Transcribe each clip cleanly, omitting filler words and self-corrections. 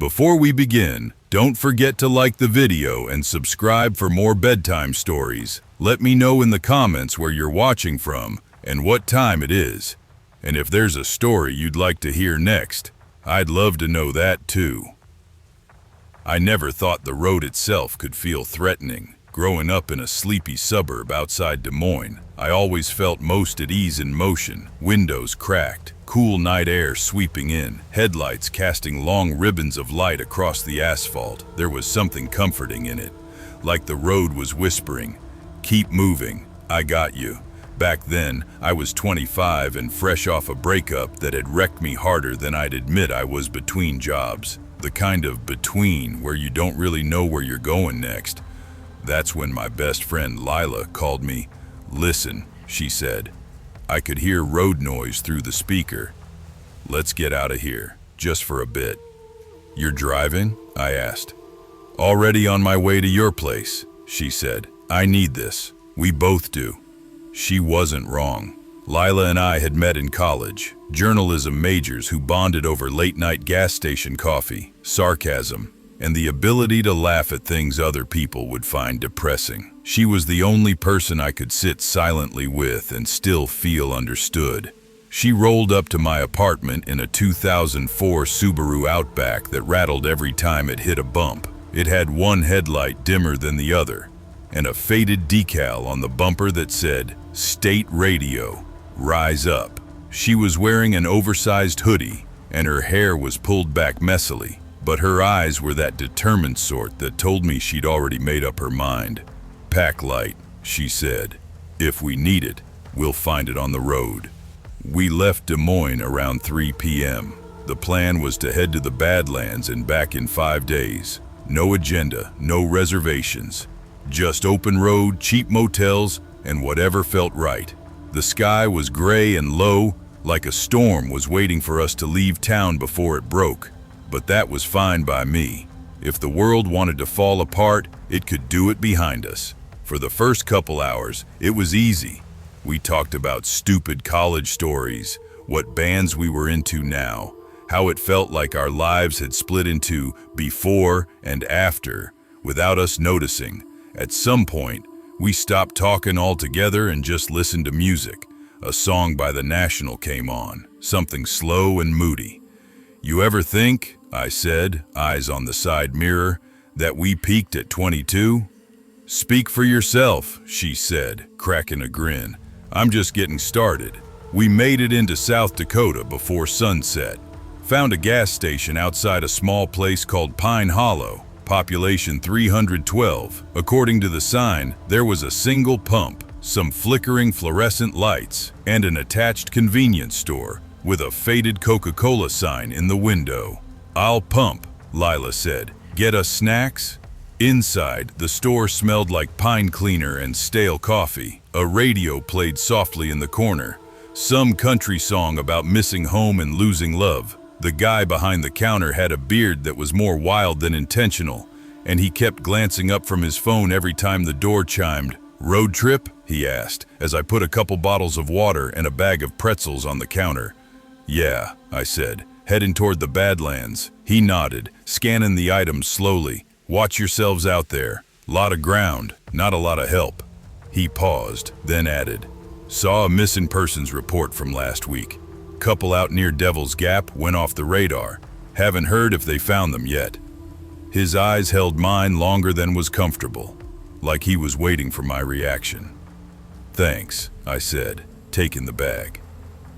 Before we begin, don't forget to like the video and subscribe for more bedtime stories. Let me know in the comments where you're watching from and what time it is. And if there's a story you'd like to hear next, I'd love to know that too. I never thought the road itself could feel threatening. Growing up in a sleepy suburb outside Des Moines, I always felt most at ease in motion, windows cracked, cool night air sweeping in, headlights casting long ribbons of light across the asphalt. There was something comforting in it, like the road was whispering, "Keep moving, I got you." Back then, I was 25 and fresh off a breakup that had wrecked me harder than I'd admit. I was between jobs, the kind of between where you don't really know where you're going next. That's when my best friend Lila called me. "Listen," she said. I could hear road noise through the speaker. "Let's get out of here, just for a bit." "You're driving?" I asked. "Already on my way to your place," she said. "I need this. We both do." She wasn't wrong. Lila and I had met in college, journalism majors who bonded over late-night gas station coffee, sarcasm, and the ability to laugh at things other people would find depressing. She was the only person I could sit silently with and still feel understood. She rolled up to my apartment in a 2004 Subaru Outback that rattled every time it hit a bump. It had one headlight dimmer than the other, and a faded decal on the bumper that said, "State Radio, rise up." She was wearing an oversized hoodie, and her hair was pulled back messily. But her eyes were that determined sort that told me she'd already made up her mind. "Pack light," she said. "If we need it, we'll find it on the road." We left Des Moines around 3 p.m. The plan was to head to the Badlands and back in 5 days. No agenda, no reservations. Just open road, cheap motels, and whatever felt right. The sky was gray and low, like a storm was waiting for us to leave town before it broke. But that was fine by me. If the world wanted to fall apart, it could do it behind us. For the first couple hours, it was easy. We talked about stupid college stories, what bands we were into now, how it felt like our lives had split into before and after, without us noticing. At some point, we stopped talking altogether and just listened to music. A song by The National came on, something slow and moody. "You ever think," I said, eyes on the side mirror, "that we peaked at 22? "Speak for yourself," she said, cracking a grin. "I'm just getting started." We made it into South Dakota before sunset. Found a gas station outside a small place called Pine Hollow, population 312. According to the sign, there was a single pump, some flickering fluorescent lights, and an attached convenience store with a faded Coca-Cola sign in the window. "I'll pump," Lila said. "Get us snacks?" Inside, the store smelled like pine cleaner and stale coffee. A radio played softly in the corner, some country song about missing home and losing love. The guy behind the counter had a beard that was more wild than intentional, and he kept glancing up from his phone every time the door chimed. "Road trip?" he asked, as I put a couple bottles of water and a bag of pretzels on the counter. "Yeah," I said, "heading toward the Badlands." He nodded, scanning the items slowly. "Watch yourselves out there. Lot of ground, not a lot of help." He paused, then added, "Saw a missing persons report from last week. Couple out near Devil's Gap went off the radar. Haven't heard if they found them yet." His eyes held mine longer than was comfortable, like he was waiting for my reaction. "Thanks," I said, taking the bag.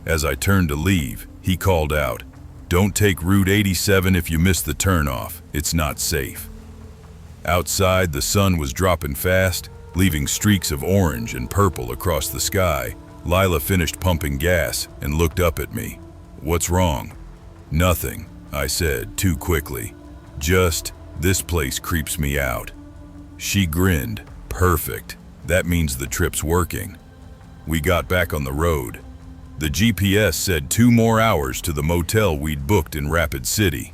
As I turned to leave, he called out, "Don't take Route 87 if you miss the turnoff. It's not safe." Outside, the sun was dropping fast, leaving streaks of orange and purple across the sky. Lila finished pumping gas and looked up at me. "What's wrong?" "Nothing," I said too quickly. "Just, this place creeps me out." She grinned. "Perfect. That means the trip's working." We got back on the road. The GPS said 2 more hours to the motel we'd booked in Rapid City.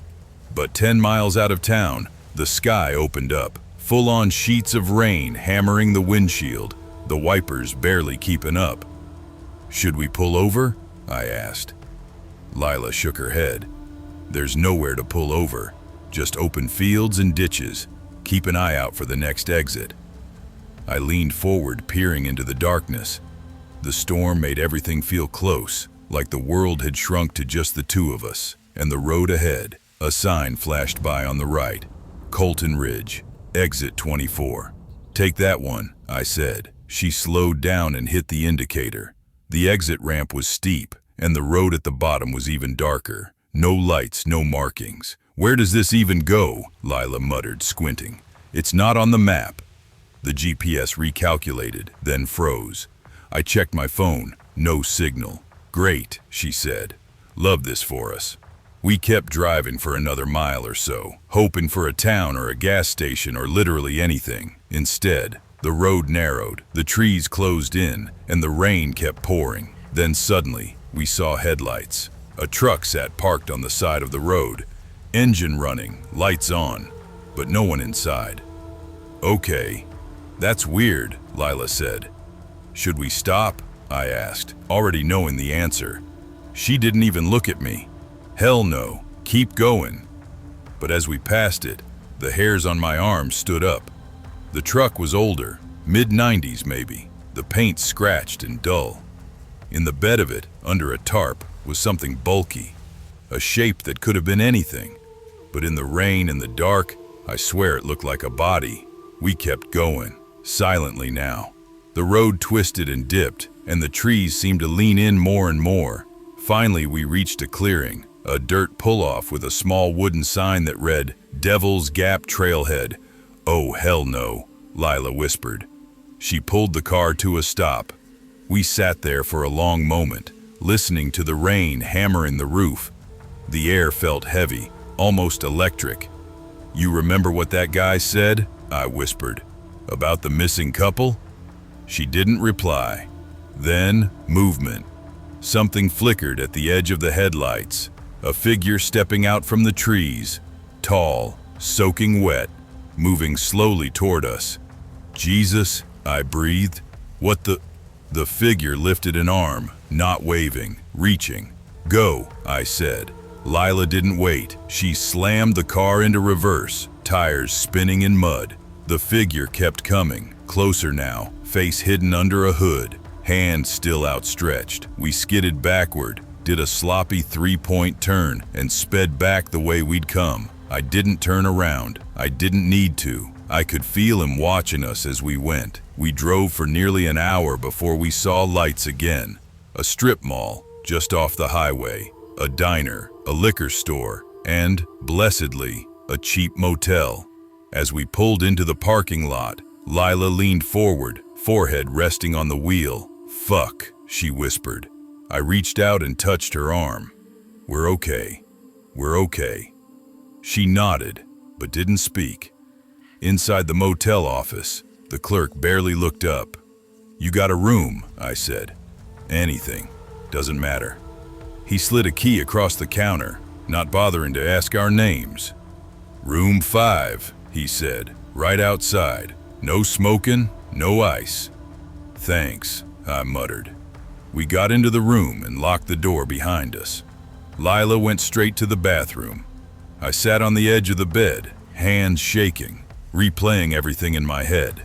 But 10 miles out of town, the sky opened up, full-on sheets of rain hammering the windshield, the wipers barely keeping up. "Should we pull over?" I asked. Lila shook her head. "There's nowhere to pull over. Just open fields and ditches. Keep an eye out for the next exit. I leaned forward, peering into the darkness. The storm made everything feel close, like the world had shrunk to just the two of us. And the road ahead, a sign flashed by on the right. Colton Ridge, exit 24. Take that one, I said. She slowed down and hit the indicator. The exit ramp was steep, and the road at the bottom was even darker. No lights, no markings. Where does this even go? Lila muttered, squinting. It's not on the map. The GPS recalculated, then froze. I checked my phone. No signal. Great, she said. Love this for us. We kept driving for another mile or so, hoping for a town or a gas station or literally anything. Instead, the road narrowed, the trees closed in, and the rain kept pouring. Then suddenly, we saw headlights. A truck sat parked on the side of the road, engine running, lights on, but no one inside. Okay, that's weird, Lila said. Should we stop? I asked, already knowing the answer. She didn't even look at me. Hell no, keep going. But as we passed it, the hairs on my arms stood up. The truck was older, mid-90s maybe, the paint scratched and dull. In the bed of it, under a tarp, was something bulky, a shape that could have been anything. But in the rain and the dark, I swear it looked like a body. We kept going, silently now. The road twisted and dipped, and the trees seemed to lean in more and more. Finally, we reached a clearing, a dirt pull-off with a small wooden sign that read, Devil's Gap Trailhead. Oh, hell no, Lila whispered. She pulled the car to a stop. We sat there for a long moment, listening to the rain hammering the roof. The air felt heavy, almost electric. You remember what that guy said? I whispered. About the missing couple? She didn't reply. Then, movement. Something flickered at the edge of the headlights. A figure stepping out from the trees, tall, soaking wet, moving slowly toward us. Jesus, I breathed. What the... The figure lifted an arm, not waving, reaching. Go, I said. Lila didn't wait. She slammed the car into reverse, tires spinning in mud. The figure kept coming, closer now, face hidden under a hood, hands still outstretched. We skidded backward, did a sloppy three-point turn, and sped back the way we'd come. I didn't turn around. I didn't need to. I could feel him watching us as we went. We drove for nearly an hour before we saw lights again. A strip mall, just off the highway, a diner, a liquor store, and, blessedly, a cheap motel. As we pulled into the parking lot, Lila leaned forward, forehead resting on the wheel. Fuck, she whispered. I reached out and touched her arm. We're okay. We're okay. She nodded, but didn't speak. Inside the motel office, the clerk barely looked up. You got a room, I said. Anything. Doesn't matter. He slid a key across the counter, not bothering to ask our names. Room 5, he said, right outside. No smoking, no ice. Thanks, I muttered. We got into the room and locked the door behind us. Lila went straight to the bathroom. I sat on the edge of the bed, hands shaking, replaying everything in my head.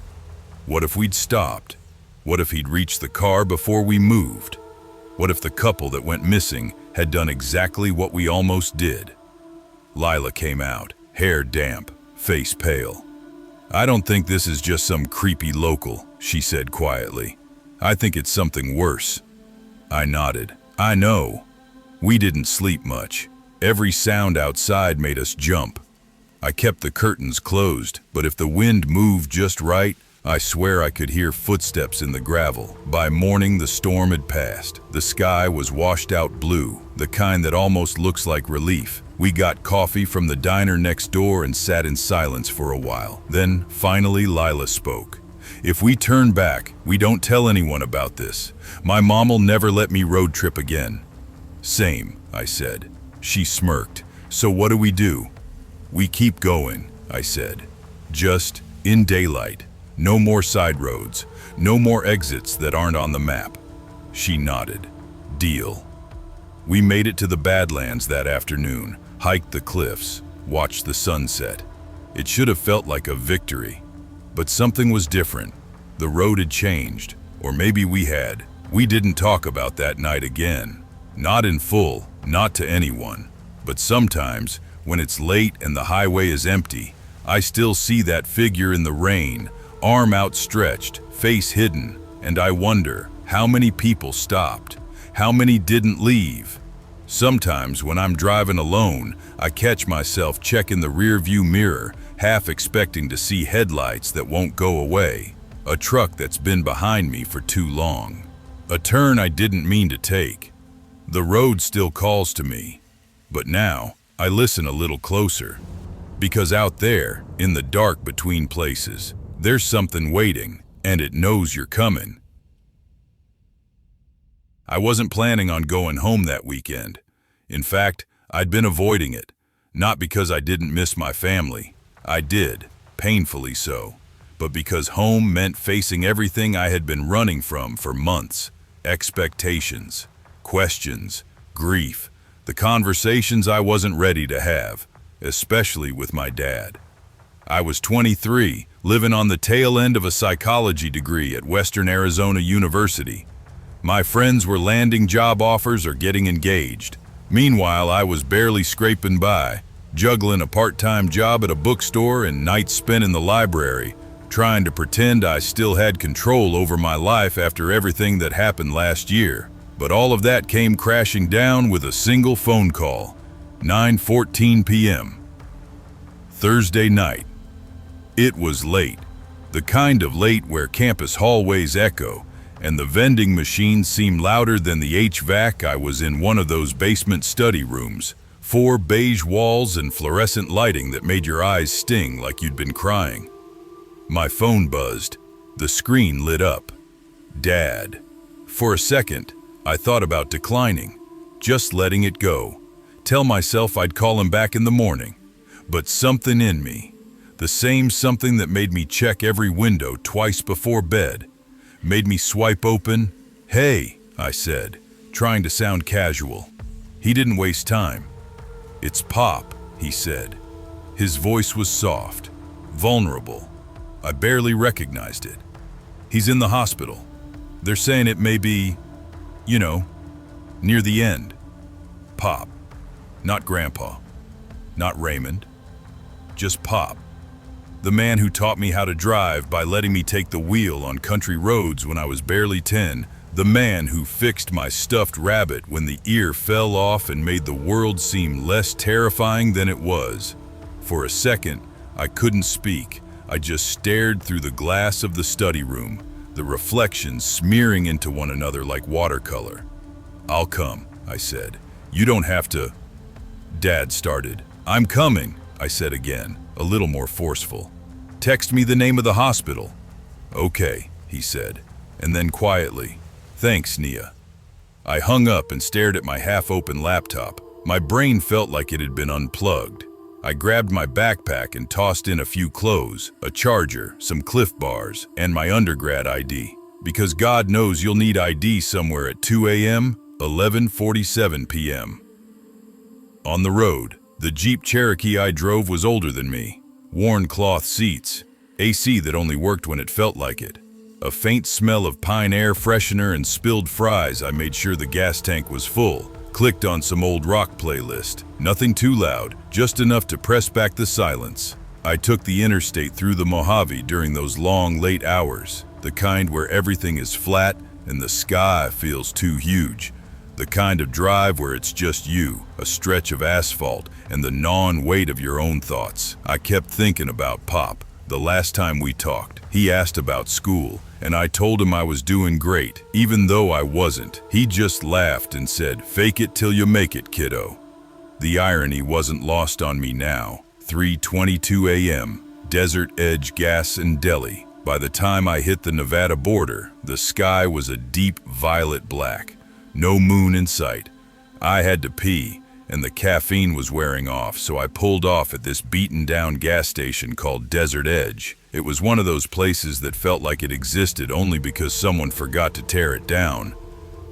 What if we'd stopped? What if he'd reached the car before we moved? What if the couple that went missing had done exactly what we almost did? Lila came out, hair damp, face pale. I don't think this is just some creepy local, she said quietly. I think it's something worse. I nodded. I know. We didn't sleep much. Every sound outside made us jump. I kept the curtains closed, but if the wind moved just right, I swear I could hear footsteps in the gravel. By morning, the storm had passed. The sky was washed out blue, the kind that almost looks like relief. We got coffee from the diner next door and sat in silence for a while. Then, finally, Lila spoke. If we turn back, we don't tell anyone about this. My mom'll never let me road trip again. Same, I said. She smirked. So what do? We keep going, I said. Just in daylight. No more side roads. No more exits that aren't on the map. She nodded. Deal. We made it to the Badlands that afternoon, hiked the cliffs, watch the sunset. It should have felt like a victory. But something was different. The road had changed, or maybe we had. We didn't talk about that night again. Not in full, not to anyone. But sometimes, when it's late and the highway is empty, I still see that figure in the rain, arm outstretched, face hidden, and I wonder how many people stopped, how many didn't leave. Sometimes when I'm driving alone, I catch myself checking the rearview mirror, half expecting to see headlights that won't go away, a truck that's been behind me for too long, a turn I didn't mean to take. The road still calls to me, but now I listen a little closer, because out there, in the dark between places, there's something waiting, and it knows you're coming. I wasn't planning on going home that weekend. In fact, I'd been avoiding it, not because I didn't miss my family. I did, painfully so, but because home meant facing everything I had been running from for months. Expectations, questions, grief, the conversations I wasn't ready to have, especially with my dad. I was 23, living on the tail end of a psychology degree at Western Arizona University. My friends were landing job offers or getting engaged. Meanwhile, I was barely scraping by, juggling a part-time job at a bookstore and nights spent in the library, trying to pretend I still had control over my life after everything that happened last year. But all of that came crashing down with a single phone call. 9:14 p.m. Thursday night. It was late, the kind of late where campus hallways echo, and the vending machines seem louder than the HVAC. I was in one of those basement study rooms, 4 beige walls and fluorescent lighting that made your eyes sting like you'd been crying. My phone buzzed. The screen lit up. Dad. For a second, I thought about declining, just letting it go. Tell myself I'd call him back in the morning. But something in me, the same something that made me check every window twice before bed, made me swipe open. "Hey," I said, trying to sound casual. He didn't waste time. "It's Pop," he said. His voice was soft, vulnerable. I barely recognized it. "He's in the hospital. They're saying it may be, near the end." Pop. Not Grandpa. Not Raymond. Just Pop. The man who taught me how to drive by letting me take the wheel on country roads when I was barely 10. The man who fixed my stuffed rabbit when the ear fell off and made the world seem less terrifying than it was. For a second, I couldn't speak. I just stared through the glass of the study room, the reflections smearing into one another like watercolor. "I'll come," I said. "You don't have to." Dad started. "I'm coming," I said again, a little more forceful. "Text me the name of the hospital." "Okay," he said, and then quietly, "Thanks, Nia." I hung up and stared at my half-open laptop. My brain felt like it had been unplugged. I grabbed my backpack and tossed in a few clothes, a charger, some Cliff Bars, and my undergrad ID. Because God knows you'll need ID somewhere at 2 a.m., 11:47 p.m. On the road, the Jeep Cherokee I drove was older than me. Worn cloth seats, AC that only worked when it felt like it. A faint smell of pine air freshener and spilled fries. I made sure the gas tank was full. Clicked on some old rock playlist. Nothing too loud, just enough to press back the silence. I took the interstate through the Mojave during those long, late hours. The kind where everything is flat and the sky feels too huge. The kind of drive where it's just you, a stretch of asphalt, and the gnawing weight of your own thoughts. I kept thinking about Pop. The last time we talked, he asked about school, and I told him I was doing great, even though I wasn't. He just laughed and said, "Fake it till you make it, kiddo." The irony wasn't lost on me now. 3:22 a.m., Desert Edge Gas and Deli. By the time I hit the Nevada border, the sky was a deep violet black. No moon in sight. I had to pee, and the caffeine was wearing off, so I pulled off at this beaten-down gas station called Desert Edge. It was one of those places that felt like it existed only because someone forgot to tear it down.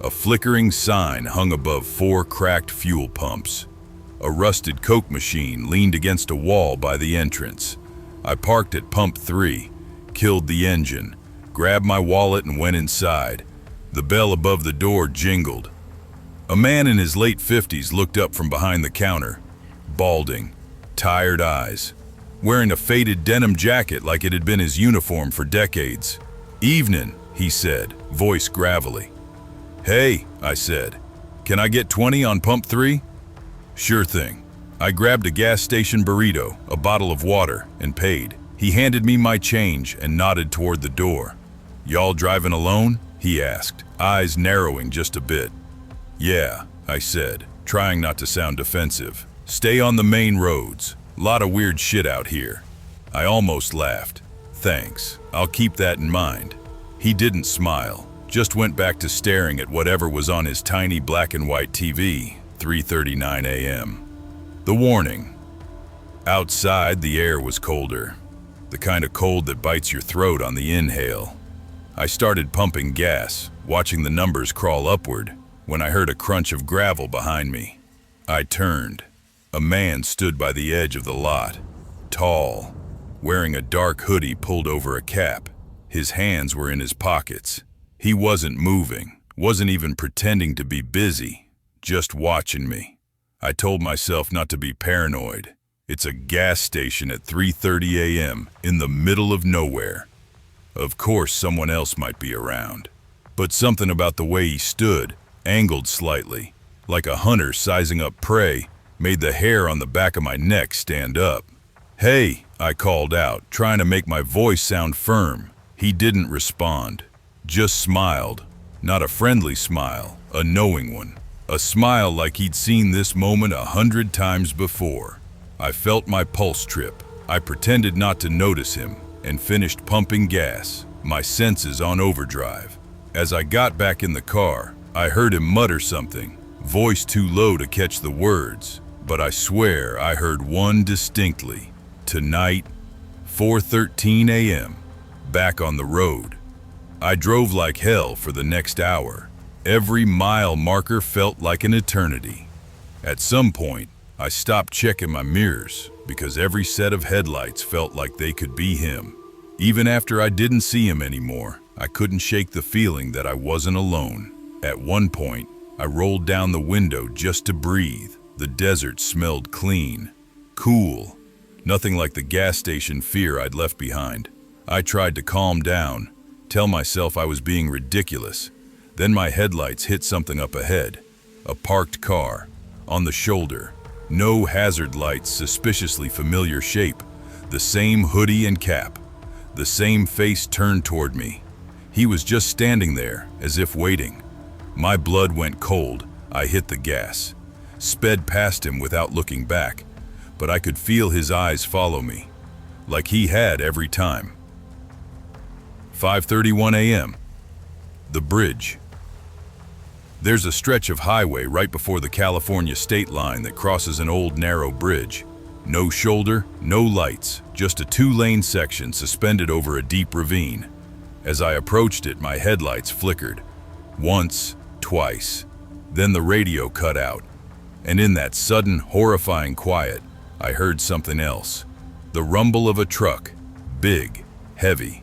A flickering sign hung above 4 cracked fuel pumps. A rusted Coke machine leaned against a wall by the entrance. I parked at pump 3, killed the engine, grabbed my wallet and went inside. The bell above the door jingled. A man in his late 50s looked up from behind the counter, balding, tired eyes, wearing a faded denim jacket like it had been his uniform for decades. "Evening," he said, voice gravelly. "Hey," I said, "can I get 20 on pump 3? "Sure thing." I grabbed a gas station burrito, a bottle of water, and paid. He handed me my change and nodded toward the door. "Y'all driving alone?" he asked, eyes narrowing just a bit. "Yeah," I said, trying not to sound defensive. "Stay on the main roads. Lot of weird shit out here." I almost laughed. "Thanks, I'll keep that in mind." He didn't smile, just went back to staring at whatever was on his tiny black and white TV, 3:39 a.m. The warning. Outside, the air was colder, the kind of cold that bites your throat on the inhale. I started pumping gas, watching the numbers crawl upward, when I heard a crunch of gravel behind me. I turned. A man stood by the edge of the lot, tall, wearing a dark hoodie pulled over a cap. His hands were in his pockets. He wasn't moving, wasn't even pretending to be busy, just watching me. I told myself not to be paranoid. It's a gas station at 3:30 a.m. in the middle of nowhere. Of course someone else might be around, but something about the way he stood, angled slightly, like a hunter sizing up prey, made the hair on the back of my neck stand up. "Hey," I called out, trying to make my voice sound firm. He didn't respond, just smiled. Not a friendly smile, a knowing one. A smile like he'd seen this moment 100 times before. I felt my pulse trip. I pretended not to notice him and finished pumping gas, my senses on overdrive. As I got back in the car, I heard him mutter something, voice too low to catch the words, but I swear I heard one distinctly. "Tonight, 4:13 a.m., back on the road." I drove like hell for the next hour. Every mile marker felt like an eternity. At some point, I stopped checking my mirrors because every set of headlights felt like they could be him. Even after I didn't see him anymore, I couldn't shake the feeling that I wasn't alone. At one point, I rolled down the window just to breathe. The desert smelled clean, cool, nothing like the gas station fear I'd left behind. I tried to calm down, tell myself I was being ridiculous. Then my headlights hit something up ahead, a parked car, on the shoulder. No hazard lights, suspiciously familiar shape, the same hoodie and cap, the same face turned toward me. He was just standing there, as if waiting. My blood went cold. I hit the gas, sped past him without looking back, but I could feel his eyes follow me, like he had every time. 5:31 a.m. The bridge. There's a stretch of highway right before the California state line that crosses an old narrow bridge. No shoulder, no lights, just a 2-lane section suspended over a deep ravine. As I approached it, my headlights flickered. Once, twice. Then the radio cut out. And in that sudden, horrifying quiet, I heard something else. The rumble of a truck, big, heavy,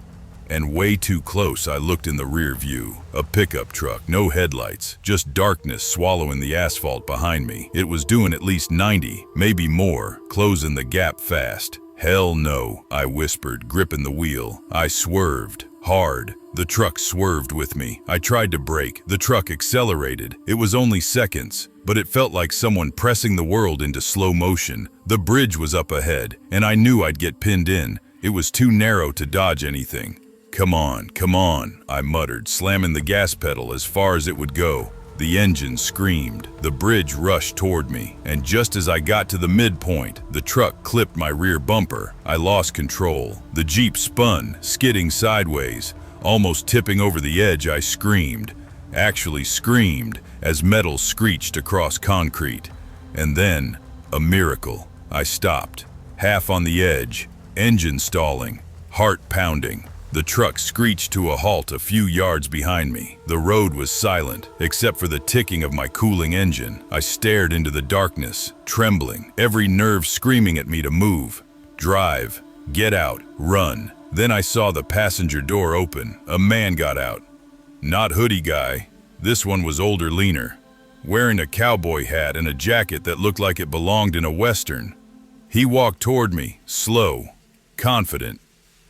and way too close. I looked in the rear view. A pickup truck, no headlights, just darkness swallowing the asphalt behind me. It was doing at least 90, maybe more, closing the gap fast. "Hell no," I whispered, gripping the wheel. I swerved, hard. The truck swerved with me. I tried to brake. The truck accelerated. It was only seconds, but it felt like someone pressing the world into slow motion. The bridge was up ahead, and I knew I'd get pinned in. It was too narrow to dodge anything. Come on," I muttered, slamming the gas pedal as far as it would go. The engine screamed. The bridge rushed toward me, and just as I got to the midpoint, the truck clipped my rear bumper. I lost control. The Jeep spun, skidding sideways. Almost tipping over the edge, I screamed. Actually screamed as metal screeched across concrete. And then, a miracle. I stopped, half on the edge, engine stalling, heart pounding. The truck screeched to a halt a few yards behind me. The road was silent, except for the ticking of my cooling engine. I stared into the darkness, trembling, every nerve screaming at me to move. Drive, get out, run. Then I saw the passenger door open. A man got out. Not hoodie guy. This one was older, leaner, wearing a cowboy hat and a jacket that looked like it belonged in a western. He walked toward me, slow, confident,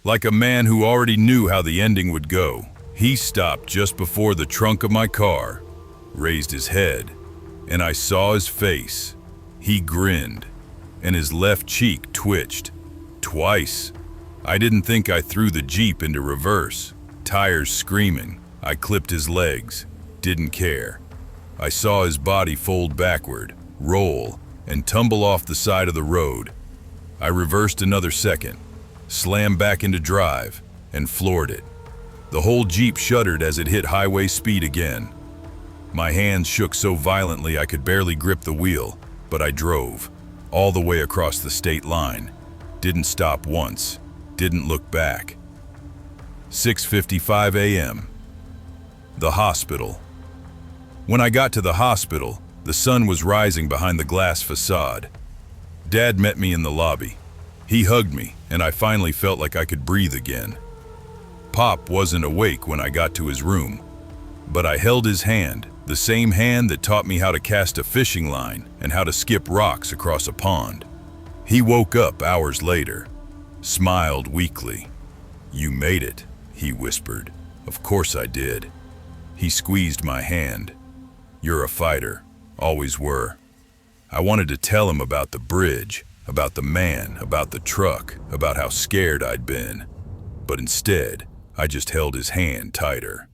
like a man who already knew how the ending would go. He stopped just before the trunk of my car, raised his head, and I saw his face. He grinned, and his left cheek twitched. Twice. I didn't think I threw the Jeep into reverse. Tires screaming. I clipped his legs. Didn't care. I saw his body fold backward, roll, and tumble off the side of the road. I reversed another second, slammed back into drive, and floored it. The whole Jeep shuddered as it hit highway speed again. My hands shook so violently I could barely grip the wheel, but I drove, all the way across the state line. Didn't stop once, didn't look back. 6:55 a.m. The hospital. When I got to the hospital, the sun was rising behind the glass facade. Dad met me in the lobby. He hugged me, and I finally felt like I could breathe again. Pop wasn't awake when I got to his room, but I held his hand, the same hand that taught me how to cast a fishing line and how to skip rocks across a pond. He woke up hours later, smiled weakly. "You made it," he whispered. "Of course I did." He squeezed my hand. "You're a fighter, always were." I wanted to tell him about the bridge, about the man, about the truck, about how scared I'd been. But instead, I just held his hand tighter.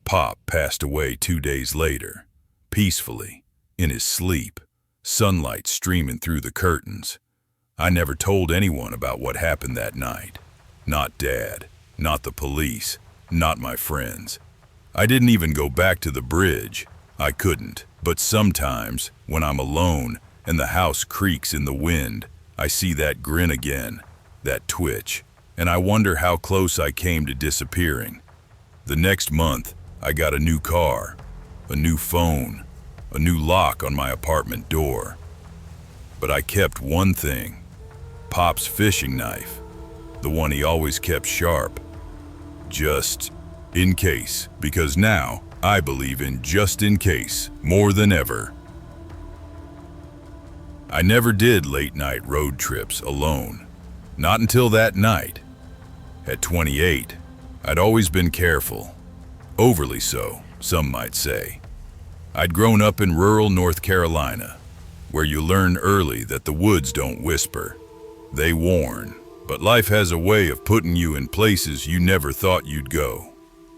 Pop passed away 2 days later, peacefully, in his sleep, sunlight streaming through the curtains. I never told anyone about what happened that night. Not Dad, not the police, not my friends. I didn't even go back to the bridge. I couldn't. But sometimes, when I'm alone and the house creaks in the wind, I see that grin again, that twitch, and I wonder how close I came to disappearing. The next month, I got a new car, a new phone, a new lock on my apartment door. But I kept one thing, Pop's fishing knife, the one he always kept sharp. Just in case, because now I believe in just in case more than ever. I never did late-night road trips alone, not until that night. At 28, I'd always been careful, overly so, some might say. I'd grown up in rural North Carolina, where you learn early that the woods don't whisper, they warn. But life has a way of putting you in places you never thought you'd go.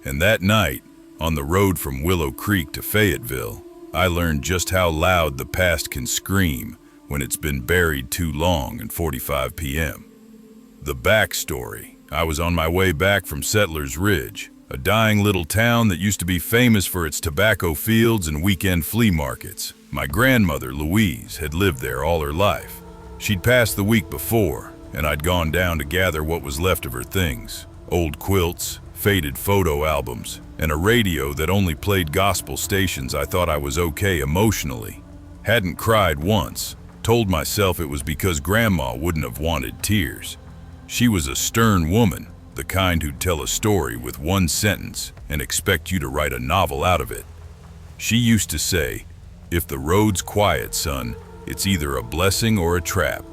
And that night, on the road from Willow Creek to Fayetteville, I learned just how loud the past can scream when it's been buried too long at 45 p.m. The backstory: I was on my way back from Settlers Ridge, a dying little town that used to be famous for its tobacco fields and weekend flea markets. My grandmother, Louise, had lived there all her life. She'd passed the week before, and I'd gone down to gather what was left of her things: old quilts, faded photo albums, and a radio that only played gospel stations. I thought I was okay emotionally. Hadn't cried once. Told myself it was because Grandma wouldn't have wanted tears. She was a stern woman, the kind who'd tell a story with one sentence and expect you to write a novel out of it. She used to say, "If the road's quiet, son, it's either a blessing or a trap.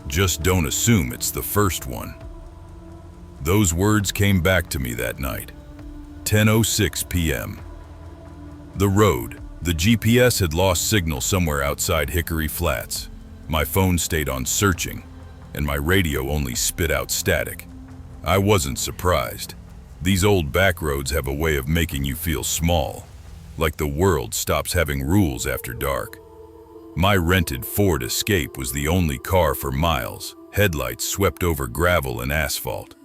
Just don't assume it's the first one." Those words came back to me that night. 10:06 p.m. The road. The GPS had lost signal somewhere outside Hickory Flats. My phone stayed on searching, and my radio only spit out static. I wasn't surprised. These old back roads have a way of making you feel small, like the world stops having rules after dark. My rented Ford Escape was the only car for miles. Headlights swept over gravel and asphalt,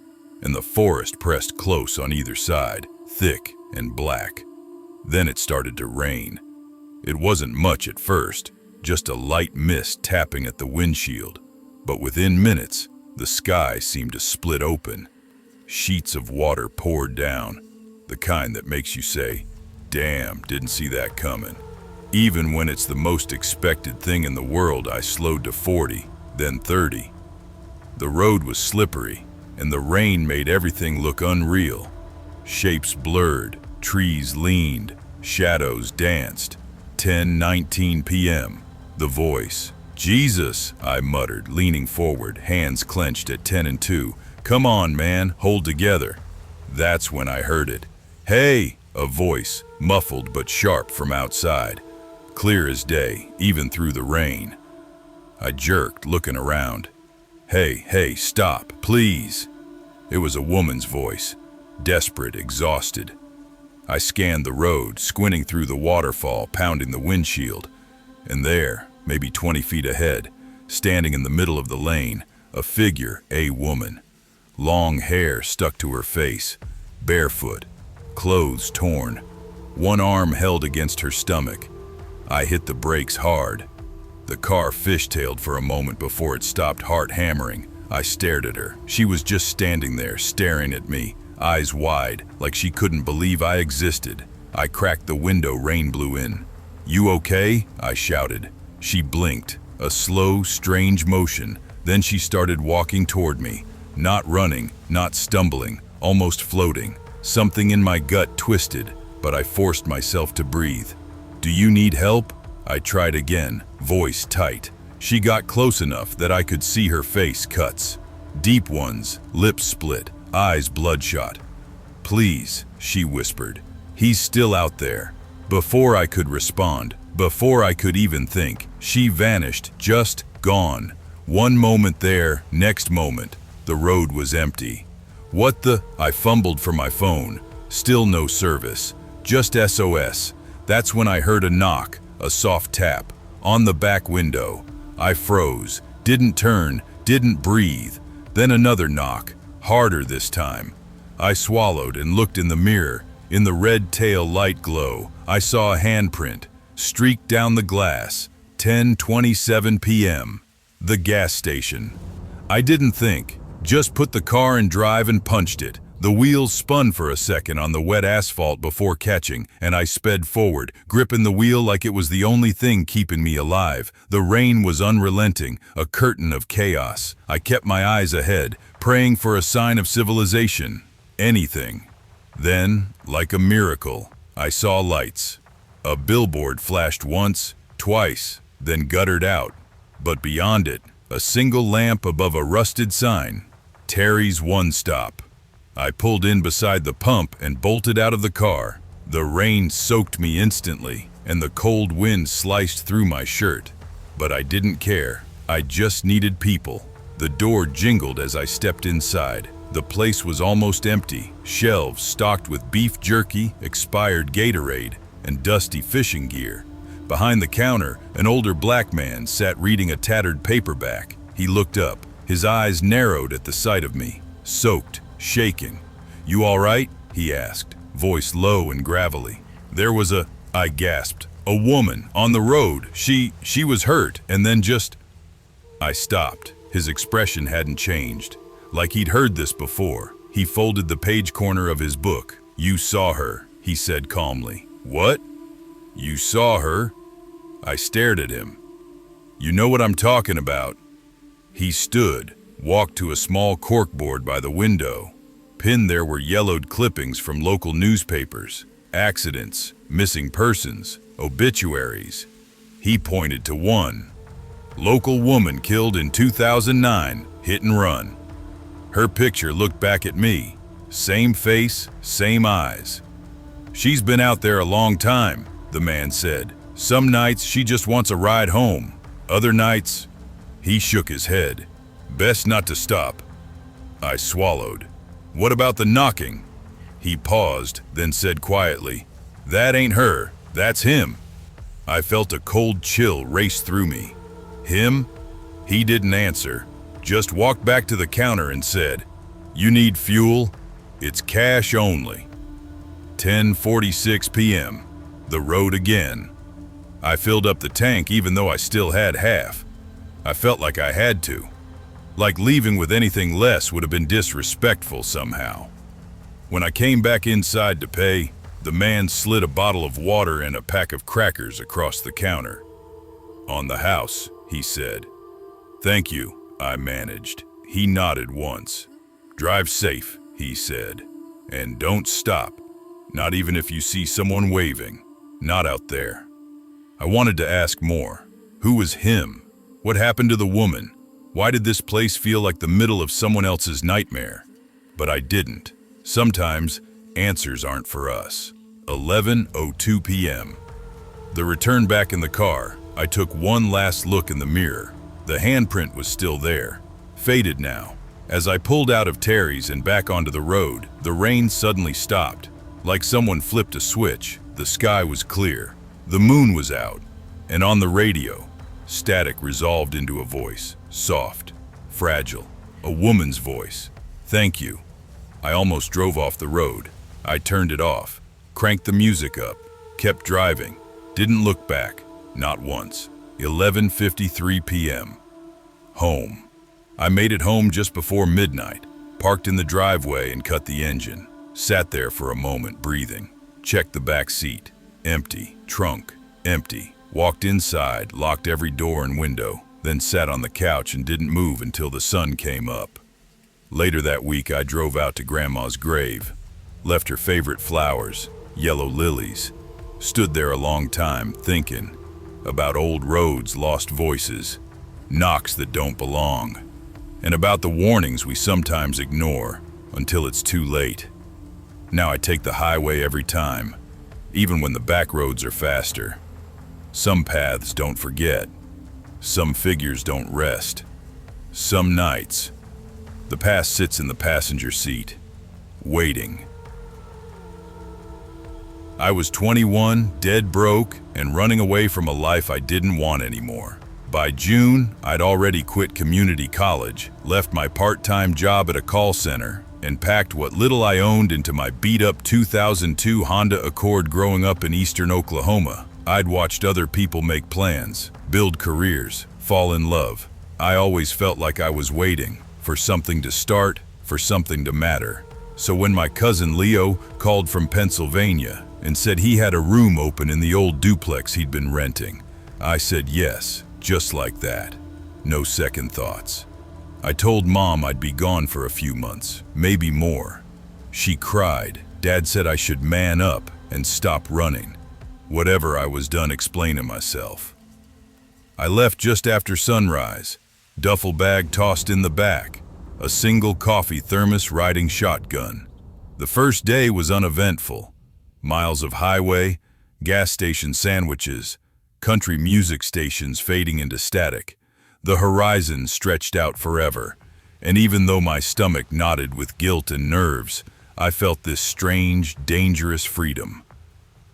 and the forest pressed close on either side, thick and black. Then it started to rain. It wasn't much at first, just a light mist tapping at the windshield, but within minutes, the sky seemed to split open. Sheets of water poured down, the kind that makes you say, "Damn, didn't see that coming." Even when it's the most expected thing in the world, I slowed to 40, then 30. The road was slippery, and the rain made everything look unreal. Shapes blurred, trees leaned, shadows danced. 10:19 p.m. The voice. "Jesus," I muttered, leaning forward, hands clenched at 10 and 2. "Come on, man, hold together." That's when I heard it. "Hey!" A voice, muffled but sharp from outside. Clear as day, even through the rain. I jerked, looking around. Hey, stop, please." It was a woman's voice, desperate, exhausted. I scanned the road, squinting through the waterfall, pounding the windshield. And there, maybe 20 feet ahead, standing in the middle of the lane, a figure, a woman. Long hair stuck to her face, barefoot, clothes torn, one arm held against her stomach. I hit the brakes hard. The car fishtailed for a moment before it stopped, heart hammering. I stared at her. She was just standing there, staring at me, eyes wide, like she couldn't believe I existed. I cracked the window, rain blew in. "You okay?" I shouted. She blinked, a slow, strange motion. Then she started walking toward me, not running, not stumbling, almost floating. Something in my gut twisted, but I forced myself to breathe. "Do you need help?" I tried again, voice tight. She got close enough that I could see her face, cuts. Deep ones, lips split, eyes bloodshot. "Please," she whispered. "He's still out there." Before I could respond, before I could even think, she vanished, just gone. One moment there, next moment, the road was empty. "What the?" I fumbled for my phone. Still no service, just SOS. That's when I heard a knock, a soft tap, on the back window. I froze, didn't turn, didn't breathe. Then another knock, harder this time. I swallowed and looked in the mirror. In the red tail light glow, I saw a handprint, streaked down the glass. 10:27 p.m. The gas station. I didn't think, just put the car in drive and punched it. The wheels spun for a second on the wet asphalt before catching, and I sped forward, gripping the wheel like it was the only thing keeping me alive. The rain was unrelenting, a curtain of chaos. I kept my eyes ahead, praying for a sign of civilization. Anything. Then, like a miracle, I saw lights. A billboard flashed once, twice, then guttered out. But beyond it, a single lamp above a rusted sign. Terry's One Stop. I pulled in beside the pump and bolted out of the car. The rain soaked me instantly, and the cold wind sliced through my shirt. But I didn't care. I just needed people. The door jingled as I stepped inside. The place was almost empty, shelves stocked with beef jerky, expired Gatorade, and dusty fishing gear. Behind the counter, an older black man sat reading a tattered paperback. He looked up. His eyes narrowed at the sight of me, soaked, shaking. "You all right?" he asked, voice low and gravelly. I gasped. "A woman, on the road. She was hurt, and then just..." I stopped. His expression hadn't changed. Like he'd heard this before. He folded the page corner of his book. "You saw her," he said calmly. "What? You saw her?" I stared at him. "You know what I'm talking about." He stood, walked to a small corkboard by the window. Pinned there were yellowed clippings from local newspapers, accidents, missing persons, obituaries. He pointed to one. "Local woman killed in 2009, hit and run." Her picture looked back at me. Same face, same eyes. "She's been out there a long time," the man said. "Some nights she just wants a ride home. Other nights..." He shook his head. "Best not to stop." I swallowed. "What about the knocking?" He paused, then said quietly, "That ain't her, that's him." I felt a cold chill race through me. "Him?" He didn't answer, just walked back to the counter and said, "You need fuel? It's cash only." 10:46 p.m. The road again. I filled up the tank even though I still had half. I felt like I had to. Like leaving with anything less would have been disrespectful somehow. When I came back inside to pay, the man slid a bottle of water and a pack of crackers across the counter. "On the house," he said. "Thank you," I managed. He nodded once. "Drive safe," he said. "And don't stop. Not even if you see someone waving. Not out there." I wanted to ask more. Who was him? What happened to the woman? Why did this place feel like the middle of someone else's nightmare? But I didn't. Sometimes, answers aren't for us. 11:02 p.m. The return back in the car, I took one last look in the mirror. The handprint was still there, faded now. As I pulled out of Terry's and back onto the road, the rain suddenly stopped. Like someone flipped a switch, the sky was clear. The moon was out, and on the radio, static resolved into a voice, soft, fragile, a woman's voice. "Thank you." I almost drove off the road. I turned it off, cranked the music up, kept driving, didn't look back, not once. 11:53 p.m. Home. I made it home just before midnight, parked in the driveway and cut the engine. Sat there for a moment, breathing. Checked the back seat. Empty. Trunk. Empty. Walked inside, locked every door and window, then sat on the couch and didn't move until the sun came up. Later that week, I drove out to Grandma's grave, left her favorite flowers, yellow lilies. Stood there a long time, thinking about old roads, lost voices, knocks that don't belong, and about the warnings we sometimes ignore until it's too late. Now I take the highway every time, even when the back roads are faster. Some paths don't forget. Some figures don't rest. Some nights, the past sits in the passenger seat, waiting. I was 21, dead broke, and running away from a life I didn't want anymore. By June, I'd already quit community college, left my part-time job at a call center, and packed what little I owned into my beat-up 2002 Honda Accord. Growing up in eastern Oklahoma, I'd watched other people make plans, build careers, fall in love. I always felt like I was waiting for something to start, for something to matter. So when my cousin Leo called from Pennsylvania and said he had a room open in the old duplex he'd been renting, I said yes, just like that. No second thoughts. I told Mom I'd be gone for a few months, maybe more. She cried. Dad said I should man up and stop running. Whatever, I was done explaining myself. I left just after sunrise, duffel bag tossed in the back, a single coffee thermos riding shotgun. The first day was uneventful. Miles of highway, gas station sandwiches, country music stations fading into static. The horizon stretched out forever, and even though my stomach knotted with guilt and nerves, I felt this strange, dangerous freedom.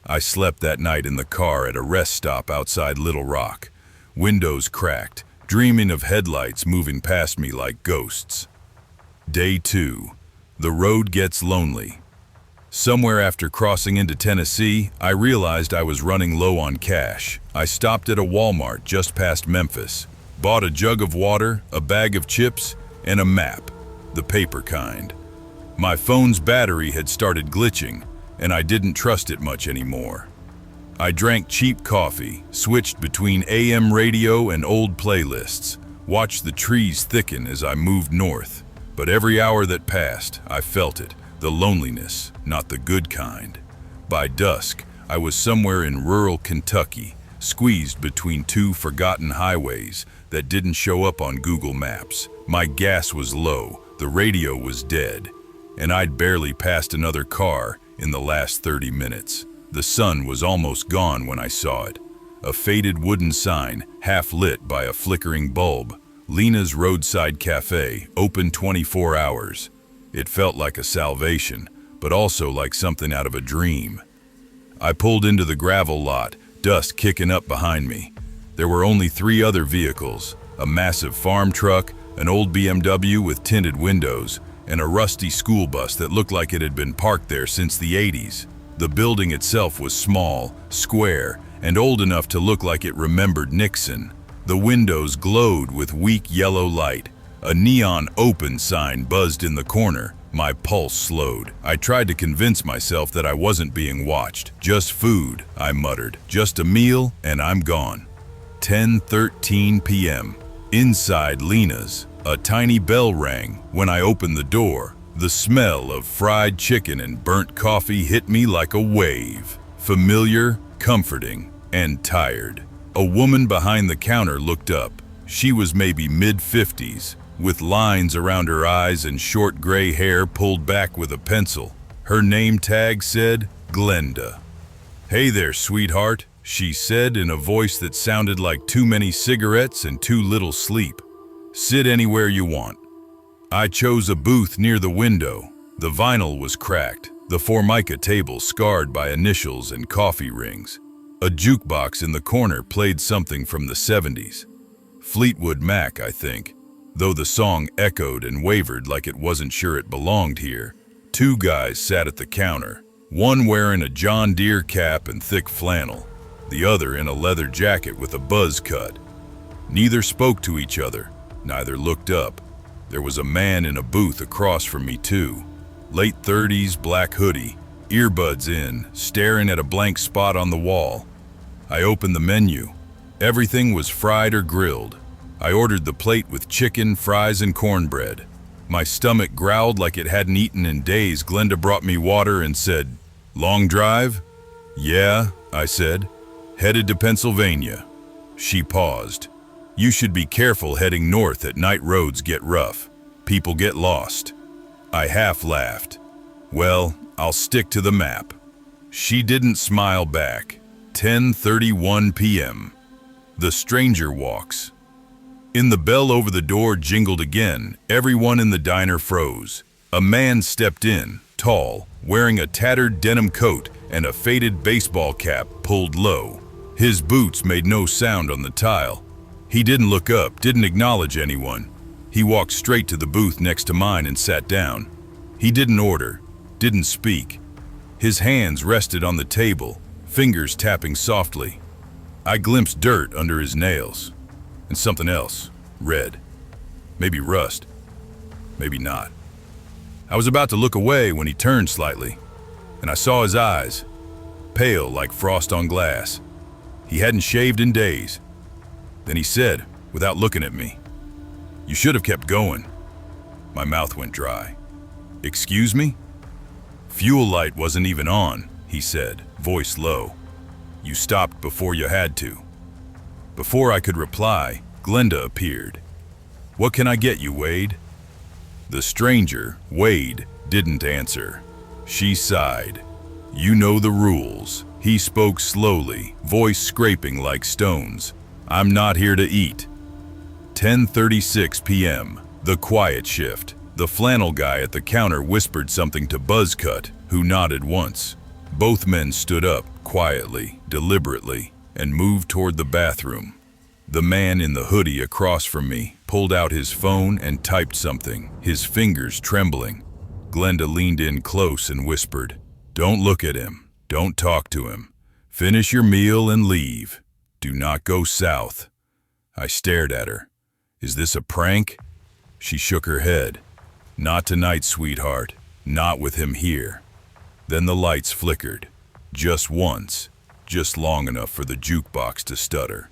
I slept that night in the car at a rest stop outside Little Rock, windows cracked, dreaming of headlights moving past me like ghosts. Day 2. The road gets lonely. Somewhere after crossing into Tennessee, I realized I was running low on cash. I stopped at a Walmart just past Memphis, bought a jug of water, a bag of chips, and a map, the paper kind. My phone's battery had started glitching, and I didn't trust it much anymore. I drank cheap coffee, switched between AM radio and old playlists, watched the trees thicken as I moved north. But every hour that passed, I felt it, the loneliness, not the good kind. By dusk, I was somewhere in rural Kentucky, squeezed between two forgotten highways that didn't show up on Google Maps. My gas was low, the radio was dead, and I'd barely passed another car in the last 30 minutes. The sun was almost gone when I saw it. A faded wooden sign, half lit by a flickering bulb. Lena's Roadside Cafe, open 24 hours. It felt like a salvation, but also like something out of a dream. I pulled into the gravel lot, dust kicking up behind me. There were only 3 other vehicles, a massive farm truck, an old BMW with tinted windows, and a rusty school bus that looked like it had been parked there since the 80s. The building itself was small, square, and old enough to look like it remembered Nixon. The windows glowed with weak yellow light. A neon open sign buzzed in the corner. My pulse slowed. I tried to convince myself that I wasn't being watched. Just food, I muttered. Just a meal, and I'm gone. 10:13 p.m. Inside Lena's, a tiny bell rang. When I opened the door, the smell of fried chicken and burnt coffee hit me like a wave. Familiar, comforting, and tired. A woman behind the counter looked up. She was maybe mid-50s, with lines around her eyes and short gray hair pulled back with a pencil. Her name tag said, Glenda. "Hey there, sweetheart," she said in a voice that sounded like too many cigarettes and too little sleep. "Sit anywhere you want." I chose a booth near the window. The vinyl was cracked, the Formica table scarred by initials and coffee rings. A jukebox in the corner played something from the 70s. Fleetwood Mac, I think, though the song echoed and wavered like it wasn't sure it belonged here. Two guys sat at the counter, one wearing a John Deere cap and thick flannel, the other in a leather jacket with a buzz cut. Neither spoke to each other, neither looked up. There was a man in a booth across from me too. Late 30s, black hoodie, earbuds in, staring at a blank spot on the wall. I opened the menu. Everything was fried or grilled. I ordered the plate with chicken, fries, and cornbread. My stomach growled like it hadn't eaten in days. Glenda brought me water and said, "Long drive?" "Yeah," I said. "Headed to Pennsylvania." She paused. "You should be careful heading north. At night roads get rough. People get lost." I half laughed. "Well, I'll stick to the map." She didn't smile back. 10:31 p.m. The stranger walks. In the bell over the door jingled again. Everyone in the diner froze. A man stepped in, tall, wearing a tattered denim coat and a faded baseball cap pulled low. His boots made no sound on the tile. He didn't look up, didn't acknowledge anyone. He walked straight to the booth next to mine and sat down. He didn't order, didn't speak. His hands rested on the table, fingers tapping softly. I glimpsed dirt under his nails. And something else, red. Maybe rust, maybe not. I was about to look away when he turned slightly, and I saw his eyes, pale like frost on glass. He hadn't shaved in days. Then he said, without looking at me, "You should have kept going." My mouth went dry. "Excuse me?" "Fuel light wasn't even on," he said, voice low. "You stopped before you had to." Before I could reply, Glenda appeared. "What can I get you, Wade?" The stranger, Wade, didn't answer. She sighed. "You know the rules." He spoke slowly, voice scraping like stones. "I'm not here to eat." 10:36 p.m. The quiet shift. The flannel guy at the counter whispered something to Buzzcut, who nodded once. Both men stood up, quietly, deliberately, and moved toward the bathroom. The man in the hoodie across from me pulled out his phone and typed something, his fingers trembling. Glenda leaned in close and whispered, "Don't look at him. Don't talk to him. Finish your meal and leave. Do not go south." I stared at her. "Is this a prank?" She shook her head. "Not tonight, sweetheart. Not with him here." Then the lights flickered. Just once. Just long enough for the jukebox to stutter.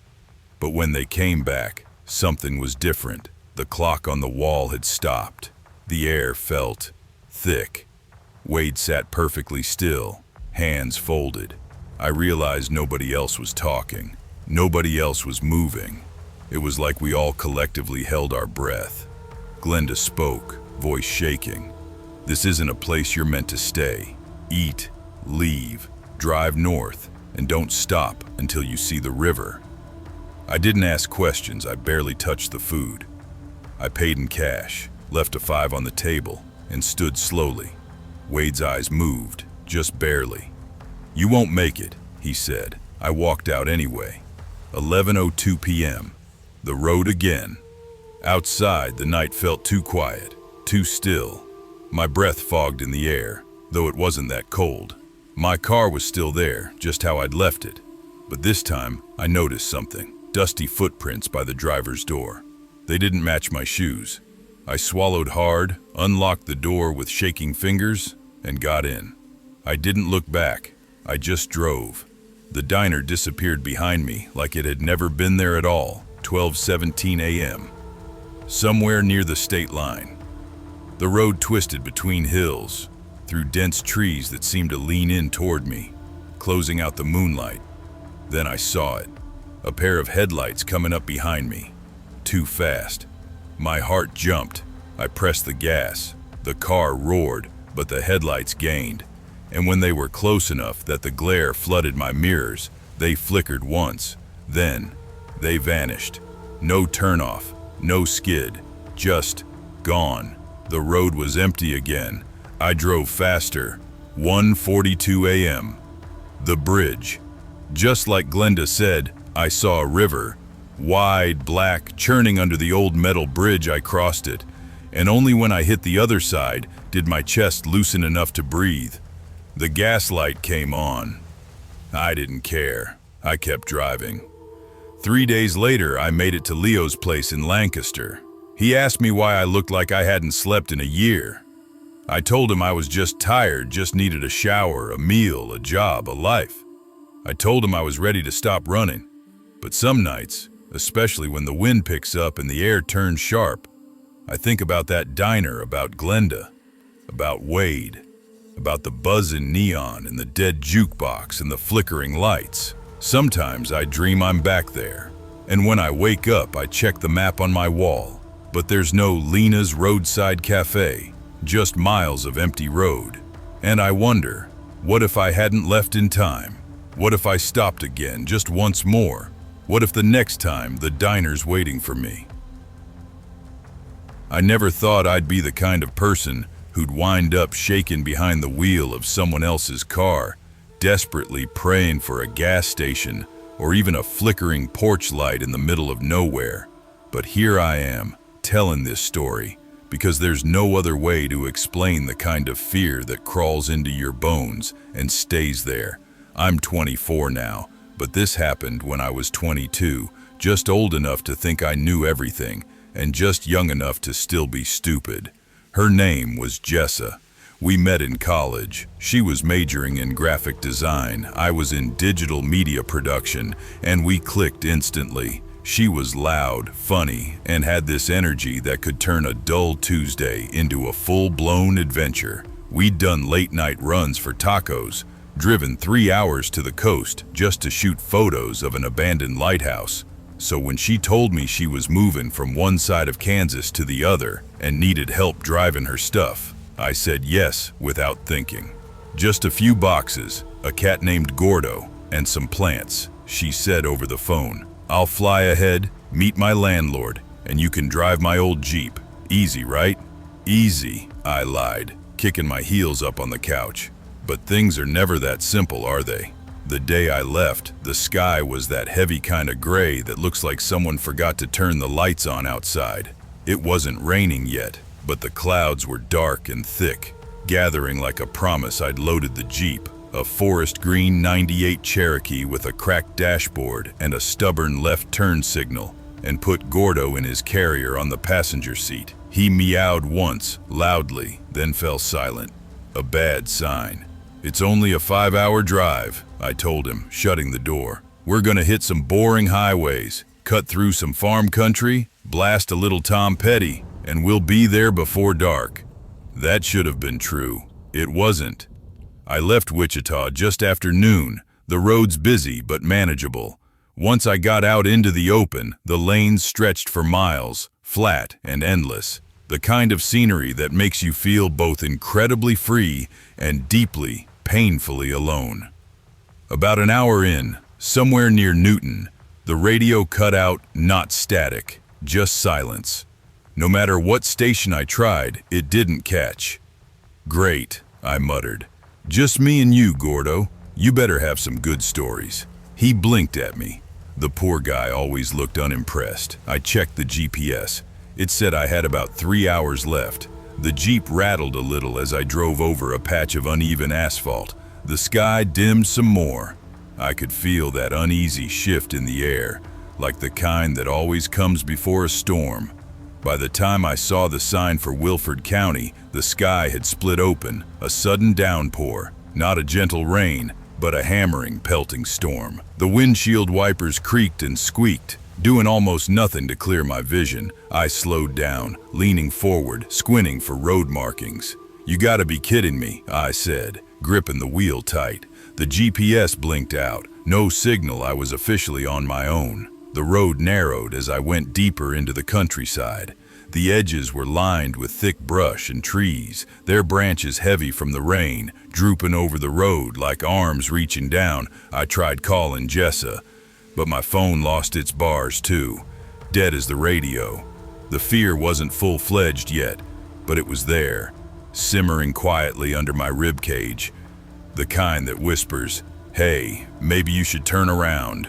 But when they came back, something was different. The clock on the wall had stopped. The air felt thick. Wade sat perfectly still, hands folded. I realized nobody else was talking. Nobody else was moving. It was like we all collectively held our breath. Glenda spoke, voice shaking. "This isn't a place you're meant to stay. Eat, leave, drive north, and don't stop until you see the river." I didn't ask questions. I barely touched the food. I paid in cash, left a $5 on the table, and stood slowly. Wade's eyes moved, just barely. "You won't make it," he said. I walked out anyway. 11:02 p.m. The road again. Outside, the night felt too quiet, too still. My breath fogged in the air, though it wasn't that cold. My car was still there, just how I'd left it. But this time, I noticed something. Dusty footprints by the driver's door. They didn't match my shoes. I swallowed hard, unlocked the door with shaking fingers, and got in. I didn't look back. I just drove. The diner disappeared behind me like it had never been there at all. 12:17 a.m. Somewhere near the state line. The road twisted between hills, through dense trees that seemed to lean in toward me, closing out the moonlight. Then I saw it. A pair of headlights coming up behind me. Too fast. My heart jumped. I pressed the gas. The car roared, but the headlights gained. And when they were close enough that the glare flooded my mirrors, they flickered once. Then, they vanished. No turnoff, no skid, just gone. The road was empty again. I drove faster. 1:42 a.m. The bridge. Just like Glenda said, I saw a river. Wide, black, churning under the old metal bridge. I crossed it. And only when I hit the other side did my chest loosen enough to breathe. The gas light came on. I didn't care. I kept driving. 3 days later, I made it to Leo's place in Lancaster. He asked me why I looked like I hadn't slept in a year. I told him I was just tired, just needed a shower, a meal, a job, a life. I told him I was ready to stop running. But some nights, especially when the wind picks up and the air turns sharp, I think about that diner, about Glenda, about Wade, about the buzzing neon and the dead jukebox and the flickering lights. Sometimes I dream I'm back there, and when I wake up, I check the map on my wall, but there's no Lena's Roadside Cafe, just miles of empty road. And I wonder, what if I hadn't left in time? What if I stopped again, just once more? What if the next time the diner's waiting for me? I never thought I'd be the kind of person who'd wind up shaken behind the wheel of someone else's car, desperately praying for a gas station or even a flickering porch light in the middle of nowhere. But here I am, telling this story, because there's no other way to explain the kind of fear that crawls into your bones and stays there. I'm 24 now, but this happened when I was 22, just old enough to think I knew everything, and just young enough to still be stupid. Her name was Jessa. We met in college. She was majoring in graphic design. I was in digital media production, and we clicked instantly. She was loud, funny, and had this energy that could turn a dull Tuesday into a full-blown adventure. We'd done late-night runs for tacos, driven 3 hours to the coast just to shoot photos of an abandoned lighthouse. So when she told me she was moving from one side of Kansas to the other and needed help driving her stuff, I said yes without thinking. Just a few boxes, a cat named Gordo, and some plants, she said over the phone. I'll fly ahead, meet my landlord, and you can drive my old Jeep. Easy, right? Easy, I lied, kicking my heels up on the couch. But things are never that simple, are they? The day I left, the sky was that heavy kind of gray that looks like someone forgot to turn the lights on outside. It wasn't raining yet, but the clouds were dark and thick, gathering like a promise I'd loaded the Jeep, a forest green '98 Cherokee with a cracked dashboard and a stubborn left turn signal, and put Gordo in his carrier on the passenger seat. He meowed once, loudly, then fell silent. A bad sign. It's only a 5-hour drive, I told him, shutting the door. We're gonna hit some boring highways, cut through some farm country, blast a little Tom Petty, and we'll be there before dark. That should have been true. It wasn't. I left Wichita just after noon. The road's busy but manageable. Once I got out into the open, the lanes stretched for miles, flat and endless. The kind of scenery that makes you feel both incredibly free and deeply, painfully alone. About an hour in, somewhere near Newton, the radio cut out, not static, just silence. No matter what station I tried, it didn't catch. Great, I muttered. Just me and you, Gordo. You better have some good stories. He blinked at me. The poor guy always looked unimpressed. I checked the GPS. It said I had about 3 hours left. The Jeep rattled a little as I drove over a patch of uneven asphalt. The sky dimmed some more. I could feel that uneasy shift in the air, like the kind that always comes before a storm. By the time I saw the sign for Wilford County, the sky had split open, a sudden downpour. Not a gentle rain, but a hammering, pelting storm. The windshield wipers creaked and squeaked, doing almost nothing to clear my vision. I slowed down, leaning forward, squinting for road markings. "You gotta be kidding me," I said, gripping the wheel tight. The GPS blinked out. No signal. I was officially on my own. The road narrowed as I went deeper into the countryside. The edges were lined with thick brush and trees, their branches heavy from the rain, drooping over the road like arms reaching down. I tried calling Jessa, but my phone lost its bars too, dead as the radio. The fear wasn't full-fledged yet, but it was there, simmering quietly under my ribcage. The kind that whispers, "Hey, maybe you should turn around."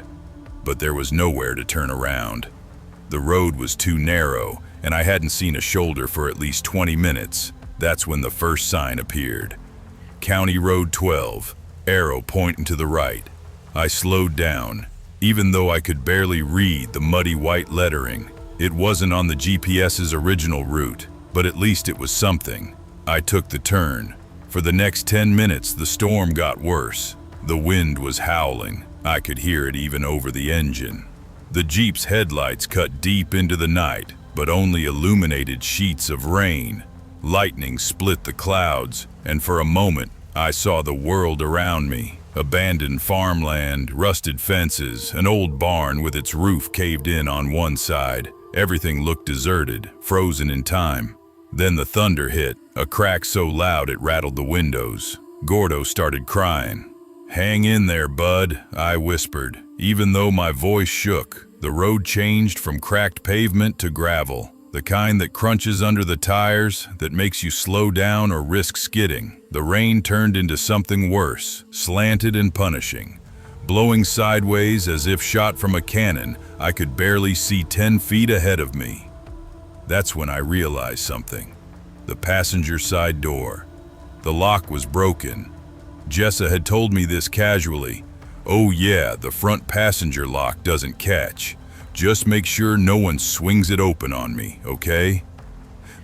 But there was nowhere to turn around. The road was too narrow, and I hadn't seen a shoulder for at least 20 minutes. That's when the first sign appeared. County Road 12, arrow pointing to the right. I slowed down, even though I could barely read the muddy white lettering. It wasn't on the GPS's original route, but at least it was something. I took the turn. For the next 10 minutes, the storm got worse. The wind was howling. I could hear it even over the engine. The Jeep's headlights cut deep into the night, but only illuminated sheets of rain. Lightning split the clouds, and for a moment, I saw the world around me. Abandoned farmland, rusted fences, an old barn with its roof caved in on one side. Everything looked deserted, frozen in time. Then the thunder hit, a crack so loud it rattled the windows. Gordo started crying. "Hang in there, bud," I whispered. Even though my voice shook, the road changed from cracked pavement to gravel, the kind that crunches under the tires, that makes you slow down or risk skidding. The rain turned into something worse, slanted and punishing. Blowing sideways as if shot from a cannon, I could barely see 10 feet ahead of me. That's when I realized something. The passenger side door. The lock was broken. Jessa had told me this casually. "Oh yeah, the front passenger lock doesn't catch. Just make sure no one swings it open on me, okay?"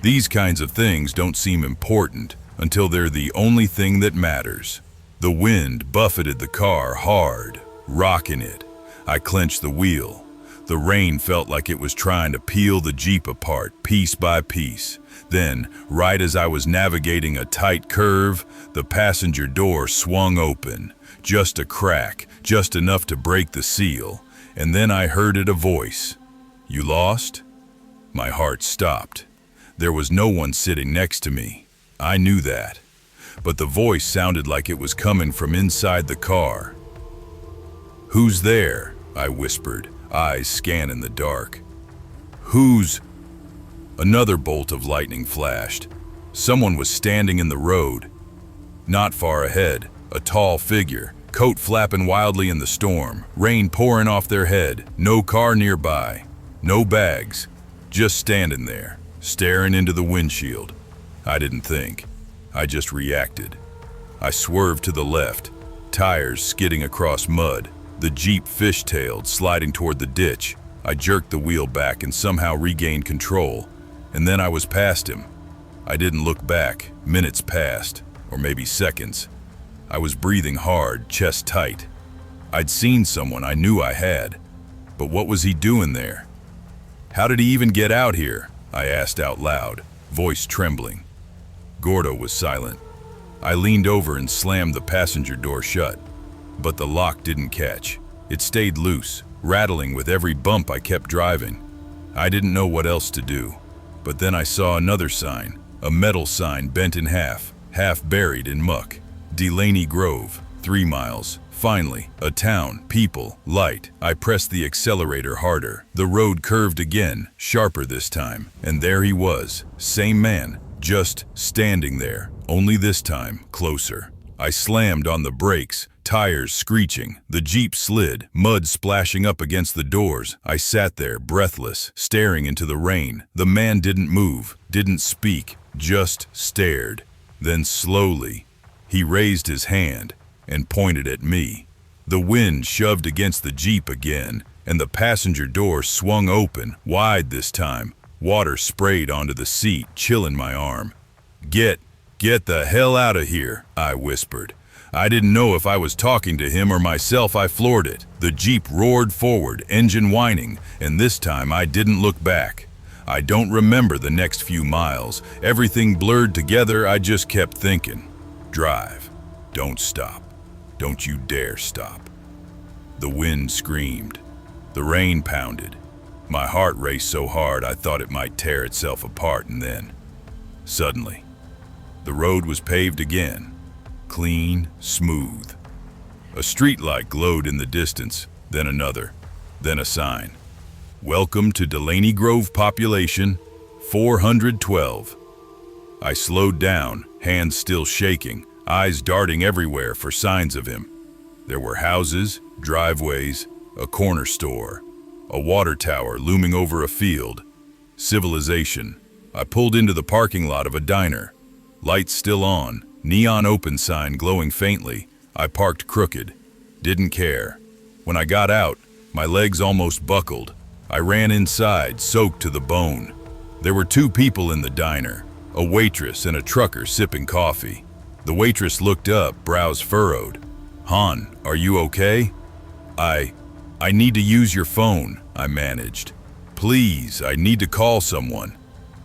These kinds of things don't seem important until they're the only thing that matters. The wind buffeted the car hard, rocking it. I clenched the wheel. The rain felt like it was trying to peel the Jeep apart, piece by piece. Then, right as I was navigating a tight curve, the passenger door swung open. Just a crack, just enough to break the seal. And then I heard a voice. "You lost?" My heart stopped. There was no one sitting next to me. I knew that. But the voice sounded like it was coming from inside the car. "Who's there?" I whispered, eyes scanning the dark. "Who's—" Another bolt of lightning flashed. Someone was standing in the road. Not far ahead, a tall figure, coat flapping wildly in the storm, rain pouring off their head, no car nearby, no bags, just standing there, staring into the windshield. I didn't think. I just reacted. I swerved to the left, tires skidding across mud, the Jeep fishtailed, sliding toward the ditch. I jerked the wheel back and somehow regained control, and then I was past him. I didn't look back. Minutes passed, or maybe seconds. I was breathing hard, chest tight. I'd seen someone I knew I had, but what was he doing there? "How did he even get out here?" I asked out loud, voice trembling. Gordo was silent. I leaned over and slammed the passenger door shut, but the lock didn't catch. It stayed loose, rattling with every bump I kept driving. I didn't know what else to do, but then I saw another sign, a metal sign bent in half buried in muck. Delaney Grove, 3 miles. Finally, a town, people, light. I pressed the accelerator harder. The road curved again, sharper this time, and there he was, same man, just standing there, only this time closer. I slammed on the brakes, tires screeching. The Jeep slid, mud splashing up against the doors. I sat there, breathless, staring into the rain. The man didn't move, didn't speak, just stared. Then slowly, he raised his hand and pointed at me. The wind shoved against the Jeep again, and the passenger door swung open, wide this time. Water sprayed onto the seat, chilling my arm. Get the hell out of here," I whispered. I didn't know if I was talking to him or myself. I floored it. The Jeep roared forward, engine whining, and this time I didn't look back. I don't remember the next few miles. Everything blurred together. I just kept thinking, drive, don't stop, don't you dare stop. The wind screamed. The rain pounded. My heart raced so hard I thought it might tear itself apart, and then, suddenly, the road was paved again. Clean, smooth. A streetlight glowed in the distance, then another, then a sign. "Welcome to Delaney Grove population, 412. I slowed down, hands still shaking, eyes darting everywhere for signs of him. There were houses, driveways, a corner store, a water tower looming over a field. Civilization. I pulled into the parking lot of a diner. Lights still on. Neon open sign glowing faintly. I parked crooked. Didn't care. When I got out, my legs almost buckled. I ran inside, soaked to the bone. There were two people in the diner, a waitress and a trucker sipping coffee. The waitress looked up, brows furrowed. "Hon, are you okay?" I need to use your phone," I managed. "Please, I need to call someone."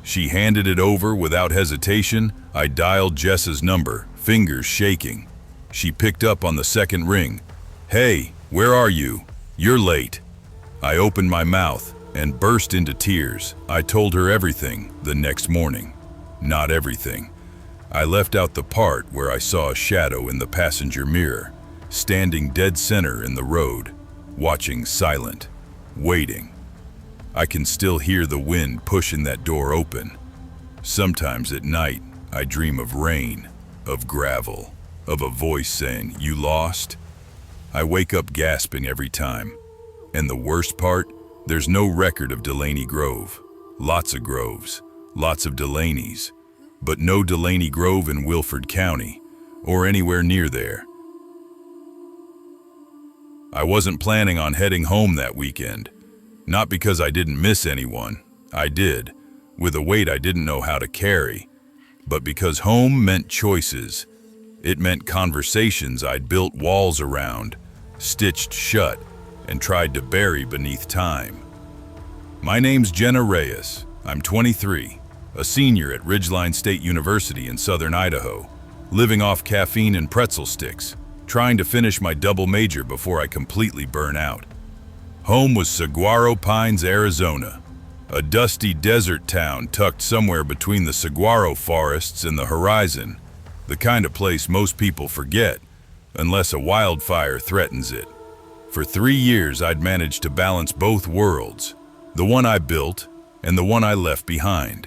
She handed it over without hesitation. I dialed Jess's number, fingers shaking. She picked up on the second ring. "Hey, where are you? You're late." I opened my mouth and burst into tears. I told her everything the next morning. Not everything. I left out the part where I saw a shadow in the passenger mirror, standing dead center in the road, watching silent, waiting. I can still hear the wind pushing that door open. Sometimes at night, I dream of rain, of gravel, of a voice saying, "You lost?" I wake up gasping every time. And the worst part, there's no record of Delaney Grove. Lots of groves, lots of Delaneys, but no Delaney Grove in Wilford County, or anywhere near there. I wasn't planning on heading home that weekend. Not because I didn't miss anyone. I did, with a weight I didn't know how to carry. But because home meant choices. It meant conversations I'd built walls around, stitched shut, and tried to bury beneath time. My name's Jenna Reyes. I'm 23, a senior at Ridgeline State University in southern Idaho, living off caffeine and pretzel sticks, trying to finish my double major before I completely burn out. Home was Saguaro Pines, Arizona, a dusty desert town tucked somewhere between the saguaro forests and the horizon, the kind of place most people forget, unless a wildfire threatens it. For 3 years, I'd managed to balance both worlds, the one I built and the one I left behind.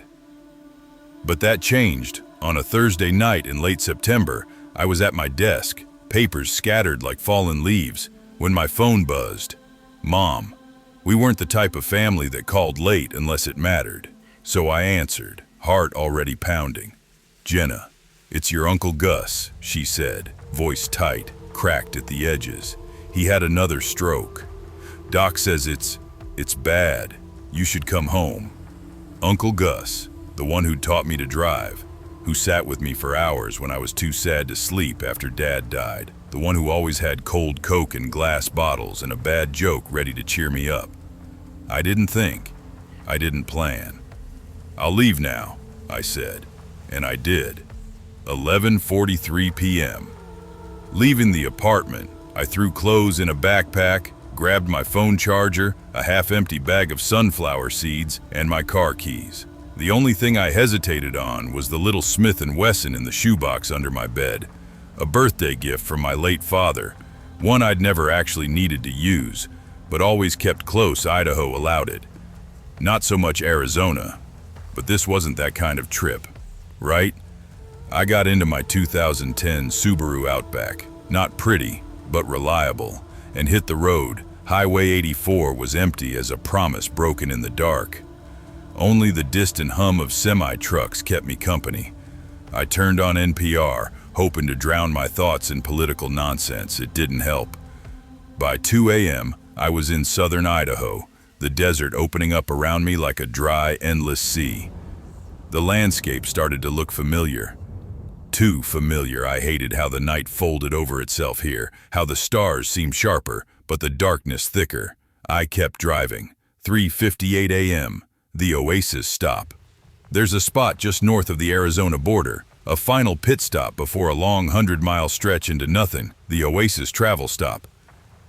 But that changed. On a Thursday night in late September, I was at my desk, papers scattered like fallen leaves, when my phone buzzed. Mom. We weren't the type of family that called late unless it mattered. So I answered, heart already pounding. "Jenna, it's your Uncle Gus," she said, voice tight, cracked at the edges. "He had another stroke. Doc says it's bad. You should come home." Uncle Gus, the one who taught me to drive, who sat with me for hours when I was too sad to sleep after Dad died, the one who always had cold Coke in glass bottles and a bad joke ready to cheer me up. I didn't think. I didn't plan. "I'll leave now," I said, and I did. 11:43 p.m. Leaving the apartment, I threw clothes in a backpack, grabbed my phone charger, a half-empty bag of sunflower seeds, and my car keys. The only thing I hesitated on was the little Smith & Wesson in the shoebox under my bed, a birthday gift from my late father, one I'd never actually needed to use, but always kept close. Idaho allowed it. Not so much Arizona, but this wasn't that kind of trip, right? I got into my 2010 Subaru Outback, not pretty, but reliable, and hit the road. Highway 84 was empty as a promise broken in the dark. Only the distant hum of semi-trucks kept me company. I turned on NPR, hoping to drown my thoughts in political nonsense. It didn't help. By 2 a.m., I was in southern Idaho, the desert opening up around me like a dry, endless sea. The landscape started to look familiar. Too familiar. I hated how the night folded over itself here, how the stars seemed sharper, but the darkness thicker. I kept driving. 3:58 a.m., the Oasis stop. There's a spot just north of the Arizona border, a final pit stop before a long 100-mile stretch into nothing, the Oasis travel stop.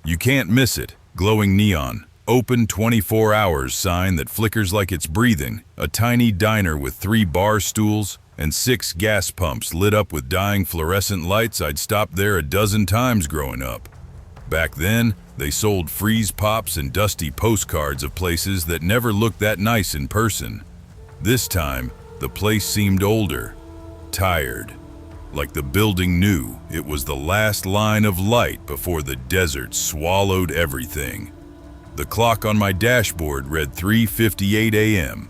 You can't miss it. Glowing neon, open 24 hours sign that flickers like it's breathing, a tiny diner with 3 bar stools and 6 gas pumps lit up with dying fluorescent lights. I'd stopped there a dozen times growing up. Back then, they sold freeze pops and dusty postcards of places that never looked that nice in person. This time, the place seemed older, tired, like the building knew it was the last line of light before the desert swallowed everything. The clock on my dashboard read 3:58 a.m.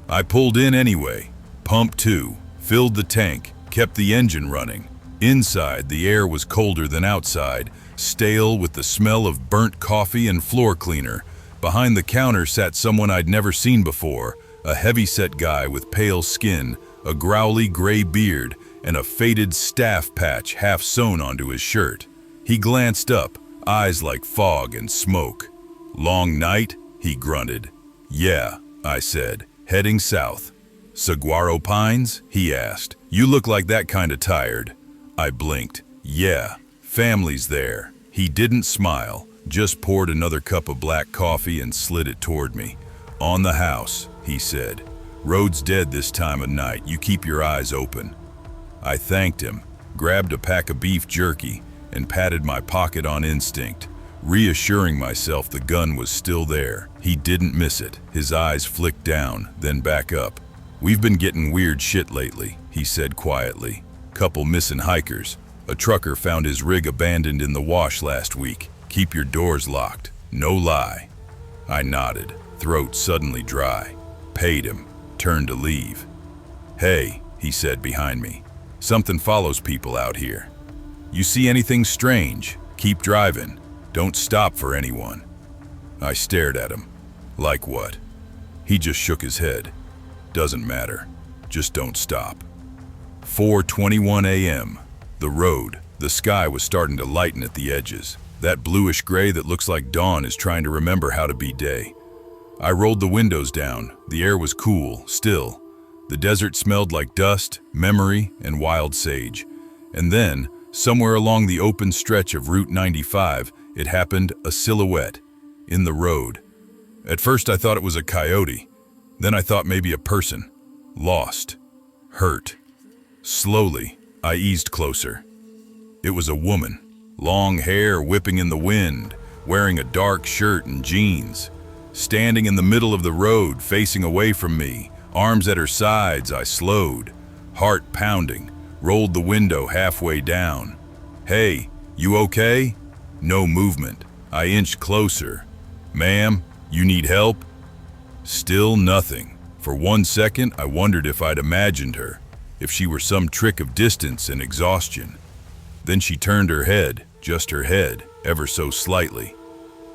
I pulled in anyway, pumped 2, filled the tank, kept the engine running. Inside, the air was colder than outside, stale with the smell of burnt coffee and floor cleaner. Behind the counter sat someone I'd never seen before, a heavy-set guy with pale skin, a growly gray beard, and a faded staff patch half sewn onto his shirt. He glanced up, eyes like fog and smoke. "Long night?" he grunted. "Yeah," I said, heading south. "Saguaro Pines?" he asked. "You look like that kinda tired." I blinked. "Yeah, family's there." He didn't smile, just poured another cup of black coffee and slid it toward me. "On the house," he said. "Road's dead this time of night. You keep your eyes open." I thanked him, grabbed a pack of beef jerky, and patted my pocket on instinct, reassuring myself the gun was still there. He didn't miss it. His eyes flicked down, then back up. "We've been getting weird shit lately," he said quietly. "Couple missing hikers. A trucker found his rig abandoned in the wash last week. Keep your doors locked. No lie." I nodded, throat suddenly dry. Paid him, turned to leave. "Hey," he said behind me. "Something follows people out here. You see anything strange, keep driving. Don't stop for anyone." I stared at him. "Like what?" He just shook his head. "Doesn't matter. Just don't stop." 4:21 a.m. The road. The sky was starting to lighten at the edges. That bluish gray that looks like dawn is trying to remember how to be day. I rolled the windows down. The air was cool, still. The desert smelled like dust, memory, and wild sage. And then, somewhere along the open stretch of Route 95, it happened, a silhouette, in the road. At first I thought it was a coyote. Then I thought maybe a person. Lost. Hurt. Slowly, I eased closer. It was a woman. Long hair whipping in the wind, wearing a dark shirt and jeans. Standing in the middle of the road, facing away from me, arms at her sides, I slowed. Heart pounding, rolled the window halfway down. "Hey, you okay?" No movement. I inched closer. "Ma'am, you need help?" Still nothing. For 1 second, I wondered if I'd imagined her, if she were some trick of distance and exhaustion. Then she turned her head, just her head, ever so slightly.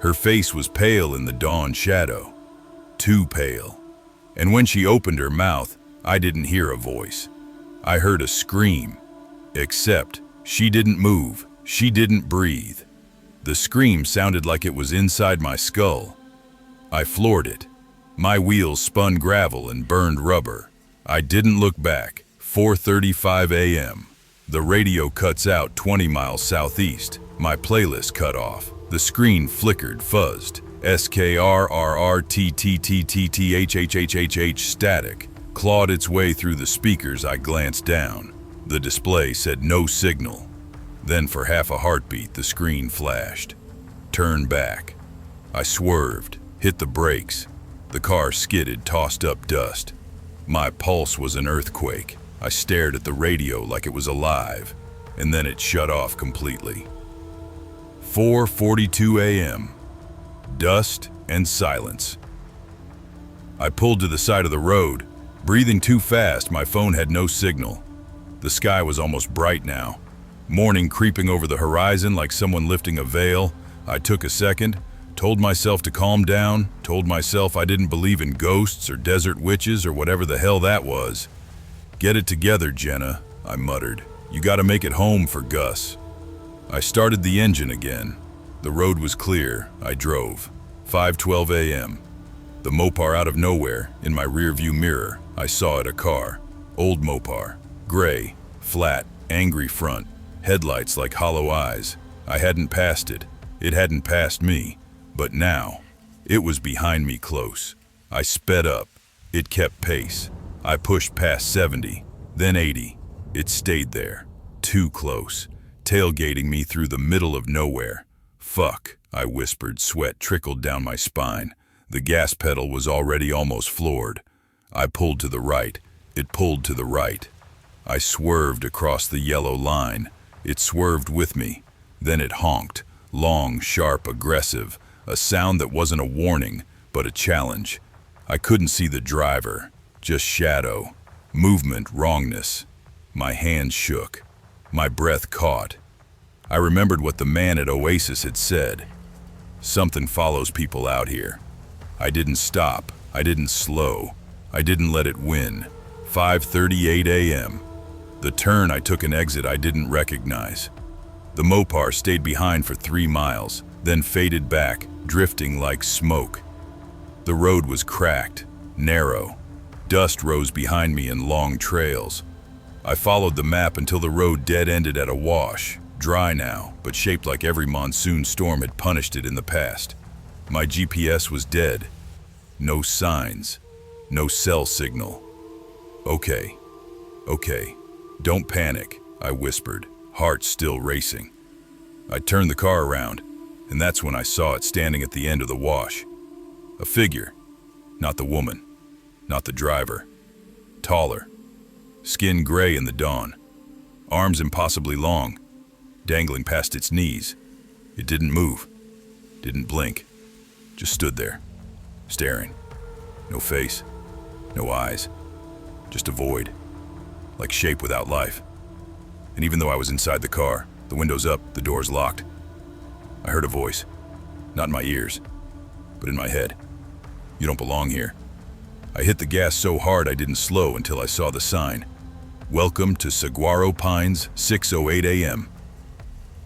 Her face was pale in the dawn shadow. Too pale. And when she opened her mouth, I didn't hear a voice. I heard a scream. Except, she didn't move, she didn't breathe. The scream sounded like it was inside my skull. I floored it. My wheels spun gravel and burned rubber. I didn't look back. 4:35 a.m. The radio cuts out 20 miles southeast. My playlist cut off. The screen flickered, fuzzed. SKRRRTTTTTHHHHH static clawed its way through the speakers. I glanced down. The display said no signal. Then for half a heartbeat, the screen flashed. Turn back. I swerved, hit the brakes. The car skidded, tossed up dust. My pulse was an earthquake. I stared at the radio like it was alive, and then it shut off completely. 4:42 a.m. Dust and silence. I pulled to the side of the road. Breathing too fast, my phone had no signal. The sky was almost bright now. Morning creeping over the horizon like someone lifting a veil. I took a second, Told myself to calm down, told myself I didn't believe in ghosts or desert witches or whatever the hell that was. "Get it together, Jenna," I muttered. "You gotta make it home for Gus." I started the engine again. The road was clear. I drove. 5:12 a.m. The Mopar out of nowhere, in my rearview mirror, I saw it, a car. Old Mopar. Gray, flat, angry front, headlights like hollow eyes. I hadn't passed it. It hadn't passed me. But now, it was behind me close. I sped up. It kept pace. I pushed past 70, then 80. It stayed there. Too close. Tailgating me through the middle of nowhere. "Fuck," I whispered. Sweat trickled down my spine. The gas pedal was already almost floored. I pulled to the right. It pulled to the right. I swerved across the yellow line. It swerved with me. Then it honked. Long, sharp, aggressive. A sound that wasn't a warning, but a challenge. I couldn't see the driver. Just shadow. Movement, wrongness. My hands shook. My breath caught. I remembered what the man at Oasis had said. Something follows people out here. I didn't stop. I didn't slow. I didn't let it win. 5:38 a.m. The turn, I took an exit I didn't recognize. The Mopar stayed behind for 3 miles, then faded back, drifting like smoke. The road was cracked, narrow. Dust rose behind me in long trails. I followed the map until the road dead-ended at a wash, dry now, but shaped like every monsoon storm had punished it in the past. My GPS was dead. No signs. No cell signal. Okay. Don't panic, I whispered, heart still racing. I turned the car around, and that's when I saw it standing at the end of the wash. A figure. Not the woman. Not the driver. Taller. Skin gray in the dawn. Arms impossibly long, dangling past its knees. It didn't move. Didn't blink. Just stood there, staring. No face. No eyes. Just a void. Like shape without life. And even though I was inside the car, the windows up, the doors locked, I heard a voice. Not in my ears, but in my head. "You don't belong here." I hit the gas so hard I didn't slow until I saw the sign. "Welcome to Saguaro Pines, 6:08 a.m.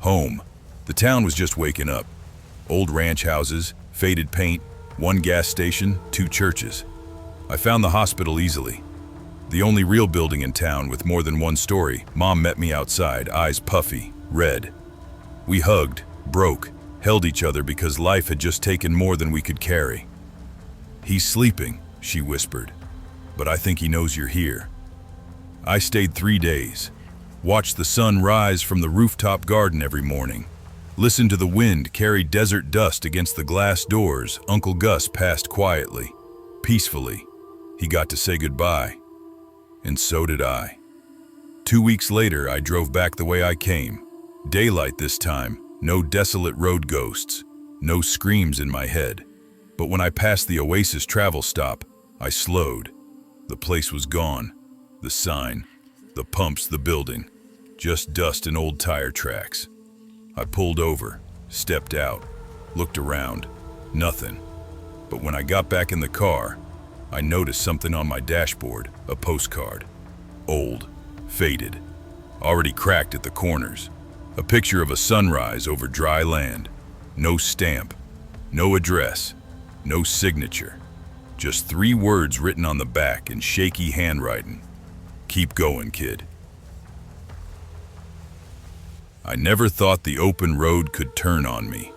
Home. The town was just waking up. Old ranch houses, faded paint, 1 gas station, 2 churches. I found the hospital easily. The only real building in town with more than 1 story. Mom met me outside, eyes puffy, red. We hugged, broke, held each other because life had just taken more than we could carry. "He's sleeping," she whispered, "but I think he knows you're here." I stayed 3 days. Watched the sun rise from the rooftop garden every morning. Listened to the wind carry desert dust against the glass doors. Uncle Gus passed quietly, peacefully. He got to say goodbye. And so did I. 2 weeks later, I drove back the way I came. Daylight this time, no desolate road ghosts, no screams in my head. But when I passed the Oasis travel stop, I slowed. The place was gone. The sign, the pumps, the building. Just dust and old tire tracks. I pulled over, stepped out, looked around. Nothing. But when I got back in the car, I noticed something on my dashboard, a postcard. Old, faded, already cracked at the corners. A picture of a sunrise over dry land. No stamp, no address, no signature. Just 3 words written on the back in shaky handwriting. "Keep going, kid." I never thought the open road could turn on me.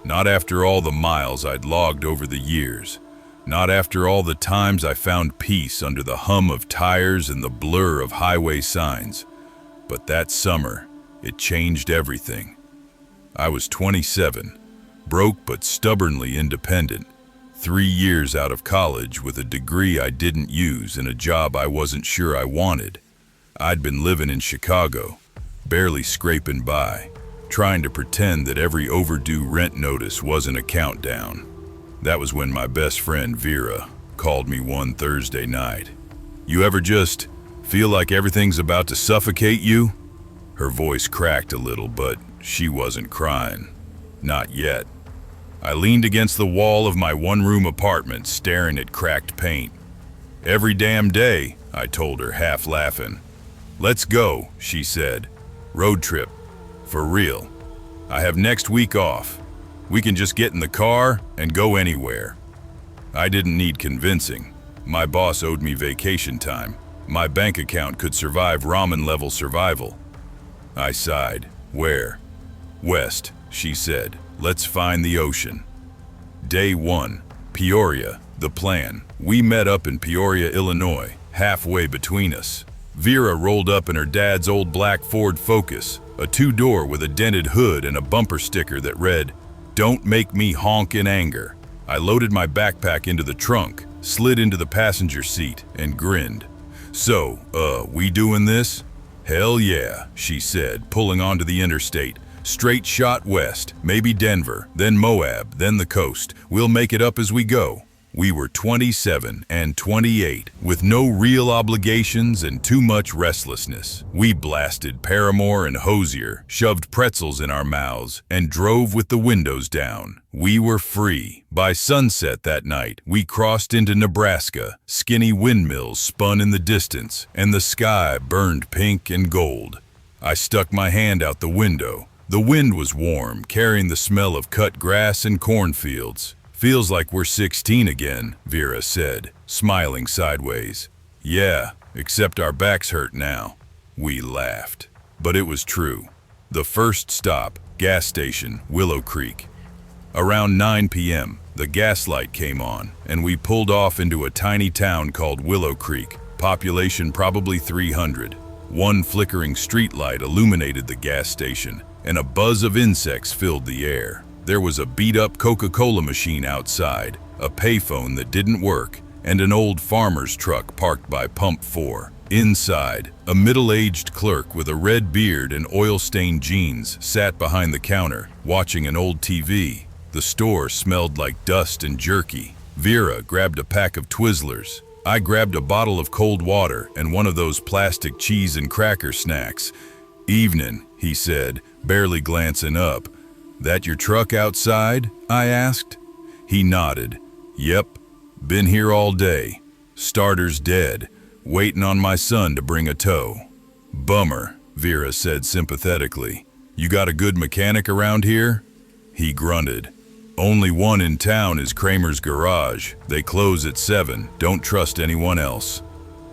Not after all the miles I'd logged over the years. Not after all the times I found peace under the hum of tires and the blur of highway signs. But that summer, it changed everything. I was 27, broke but stubbornly independent. 3 years out of college with a degree I didn't use and a job I wasn't sure I wanted. I'd been living in Chicago, barely scraping by, trying to pretend that every overdue rent notice wasn't a countdown. That was when my best friend Vera called me one Thursday night. "You ever just feel like everything's about to suffocate you?" Her voice cracked a little, but she wasn't crying. Not yet. I leaned against the wall of my one-room apartment, staring at cracked paint. "Every damn day," I told her, half laughing. "Let's go," she said. "Road trip. For real. I have next week off. We can just get in the car and go anywhere." I didn't need convincing. My boss owed me vacation time. My bank account could survive ramen-level survival. I sighed. "Where?" "West," she said. "Let's find the ocean." Day 1. Peoria. The plan. We met up in Peoria, Illinois, halfway between us. Vera rolled up in her dad's old black Ford Focus, a two-door with a dented hood and a bumper sticker that read, "Don't make me honk in anger." I loaded my backpack into the trunk, slid into the passenger seat, and grinned. "So, we doing this?" "Hell yeah," she said, pulling onto the interstate. "Straight shot west, maybe Denver, then Moab, then the coast. We'll make it up as we go." We were 27 and 28, with no real obligations and too much restlessness. We blasted Paramore and Hosier, shoved pretzels in our mouths, and drove with the windows down. We were free. By sunset that night, we crossed into Nebraska. Skinny windmills spun in the distance, and the sky burned pink and gold. I stuck my hand out the window. The wind was warm, carrying the smell of cut grass and cornfields. "Feels like we're 16 again," Vera said, smiling sideways. "Yeah, except our backs hurt now." We laughed. But it was true. The first stop, gas station, Willow Creek. Around 9 p.m., the gas light came on, and we pulled off into a tiny town called Willow Creek, population probably 300. One flickering streetlight illuminated the gas station, and a buzz of insects filled the air. There was a beat-up Coca-Cola machine outside, a payphone that didn't work, and an old farmer's truck parked by Pump 4. Inside, a middle-aged clerk with a red beard and oil-stained jeans sat behind the counter, watching an old TV. The store smelled like dust and jerky. Vera grabbed a pack of Twizzlers. I grabbed a bottle of cold water and one of those plastic cheese and cracker snacks. "Evening," he said, barely glancing up. "That your truck outside?" I asked. He nodded. "Yep, been here all day. Starter's dead, waiting on my son to bring a tow." "Bummer," Vera said sympathetically. "You got a good mechanic around here?" He grunted. "Only one in town is Kramer's Garage. They close at 7. Don't trust anyone else."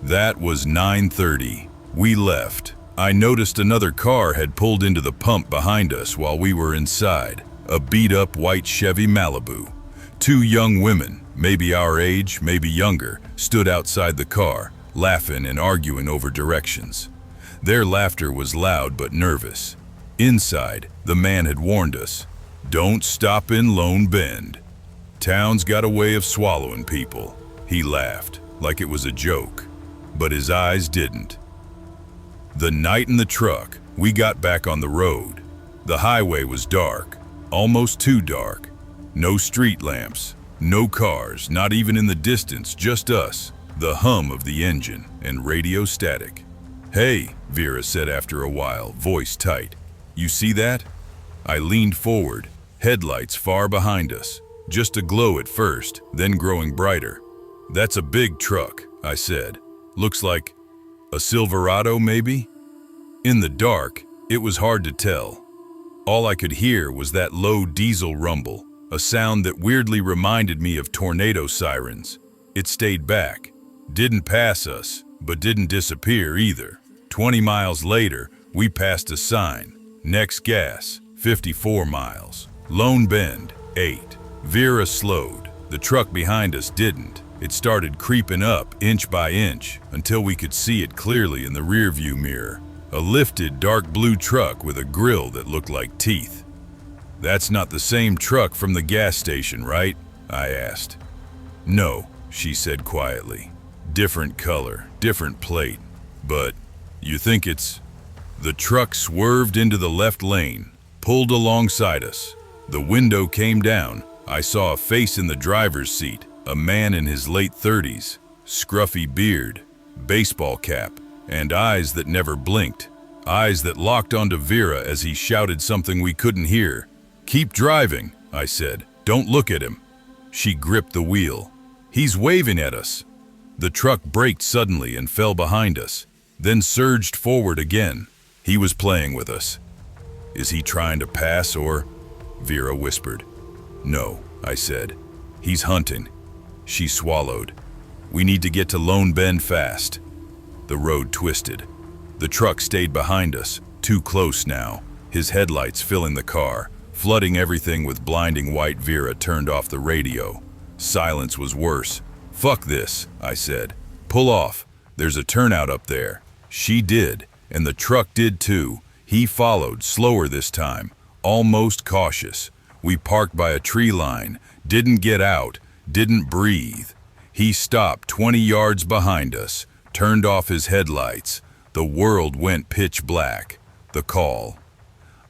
That was 9:30. We left. I noticed another car had pulled into the pump behind us while we were inside. A beat-up white Chevy Malibu. Two young women, maybe our age, maybe younger, stood outside the car, laughing and arguing over directions. Their laughter was loud but nervous. Inside, the man had warned us, "Don't stop in Lone Bend. Town's got a way of swallowing people." He laughed, like it was a joke, but his eyes didn't. The night in the truck, we got back on the road. The highway was dark, almost too dark. No street lamps, no cars, not even in the distance, just us, the hum of the engine, and radio static. "Hey," Vera said after a while, voice tight. "You see that?" I leaned forward, headlights far behind us, just a glow at first, then growing brighter. "That's a big truck," I said. "Looks like a Silverado, maybe?" In the dark, it was hard to tell. All I could hear was that low diesel rumble, a sound that weirdly reminded me of tornado sirens. It stayed back, didn't pass us, but didn't disappear either. 20 miles later, we passed a sign. Next gas, 54 miles. Lone Bend, 8. Vera slowed. The truck behind us didn't. It started creeping up inch by inch until we could see it clearly in the rearview mirror. A lifted dark blue truck with a grill that looked like teeth. "That's not the same truck from the gas station, right?" I asked. "No," she said quietly. "Different color, different plate. But you think it's..." The truck swerved into the left lane, pulled alongside us. The window came down. I saw a face in the driver's seat. A man in his late 30s, scruffy beard, baseball cap, and eyes that never blinked. Eyes that locked onto Vera as he shouted something we couldn't hear. "Keep driving," I said. don't look at him." She gripped the wheel. "He's waving at us." The truck braked suddenly and fell behind us, then surged forward again. He was playing with us. "Is he trying to pass or—" Vera whispered. "No," I said. "He's hunting." She swallowed. "We need to get to Lone Bend fast." The road twisted. The truck stayed behind us, too close now, his headlights filling the car, flooding everything with blinding white. Vera turned off the radio. Silence was worse. "Fuck this," I said. "Pull off. There's a turnout up there." She did, and the truck did too. He followed, slower this time, almost cautious. We parked by a tree line, didn't get out, didn't breathe. He stopped 20 yards behind us, turned off his headlights. The world went pitch black. The call.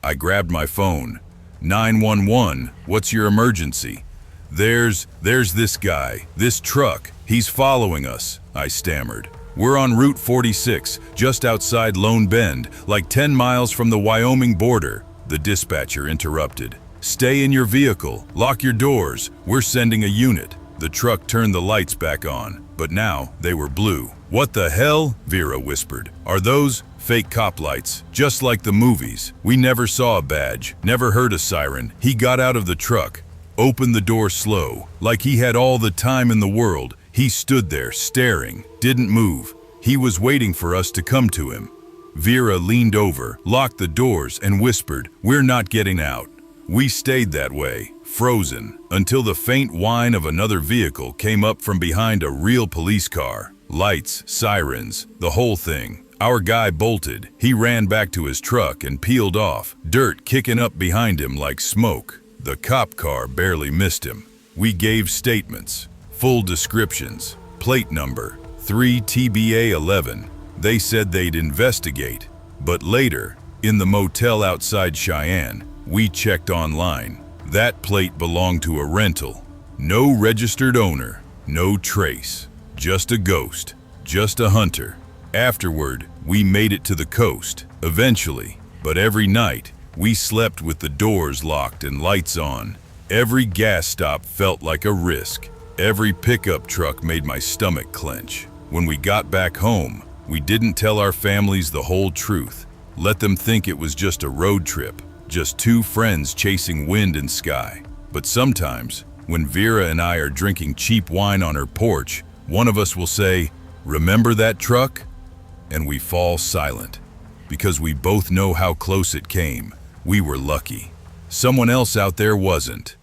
I grabbed my phone. 911, what's your emergency? There's this guy, this truck, he's following us," I stammered. "We're on Route 46, just outside Lone Bend, like 10 miles from the Wyoming border." The dispatcher interrupted. "Stay in your vehicle, lock your doors, we're sending a unit." The truck turned the lights back on, but now they were blue. "What the hell?" Vera whispered. "Are those fake cop lights, just like the movies? We never saw a badge, never heard a siren." He got out of the truck, opened the door slow, like he had all the time in the world. He stood there, staring, didn't move. He was waiting for us to come to him. Vera leaned over, locked the doors, and whispered, "We're not getting out." We stayed that way, frozen, until the faint whine of another vehicle came up from behind a real police car. Lights, sirens, the whole thing. Our guy bolted. He ran back to his truck and peeled off, dirt kicking up behind him like smoke. The cop car barely missed him. We gave statements, full descriptions, plate number, 3TBA11. They said they'd investigate. But later, in the motel outside Cheyenne, we checked online. That plate belonged to a rental. No registered owner, no trace. Just a ghost, just a hunter. Afterward, we made it to the coast, eventually. But every night, we slept with the doors locked and lights on. Every gas stop felt like a risk. Every pickup truck made my stomach clench. When we got back home, we didn't tell our families the whole truth. Let them think it was just a road trip, just two friends chasing wind and sky. But sometimes, when Vera and I are drinking cheap wine on her porch, one of us will say, "Remember that truck?" And we fall silent, because we both know how close it came. We were lucky. Someone else out there wasn't.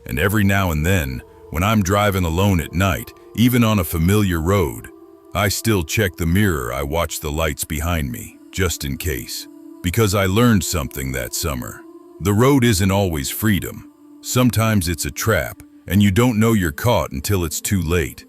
And every now and then, when I'm driving alone at night, even on a familiar road, I still check the mirror. I watch the lights behind me, just in case. Because I learned something that summer. The road isn't always freedom. Sometimes it's a trap, and you don't know you're caught until it's too late.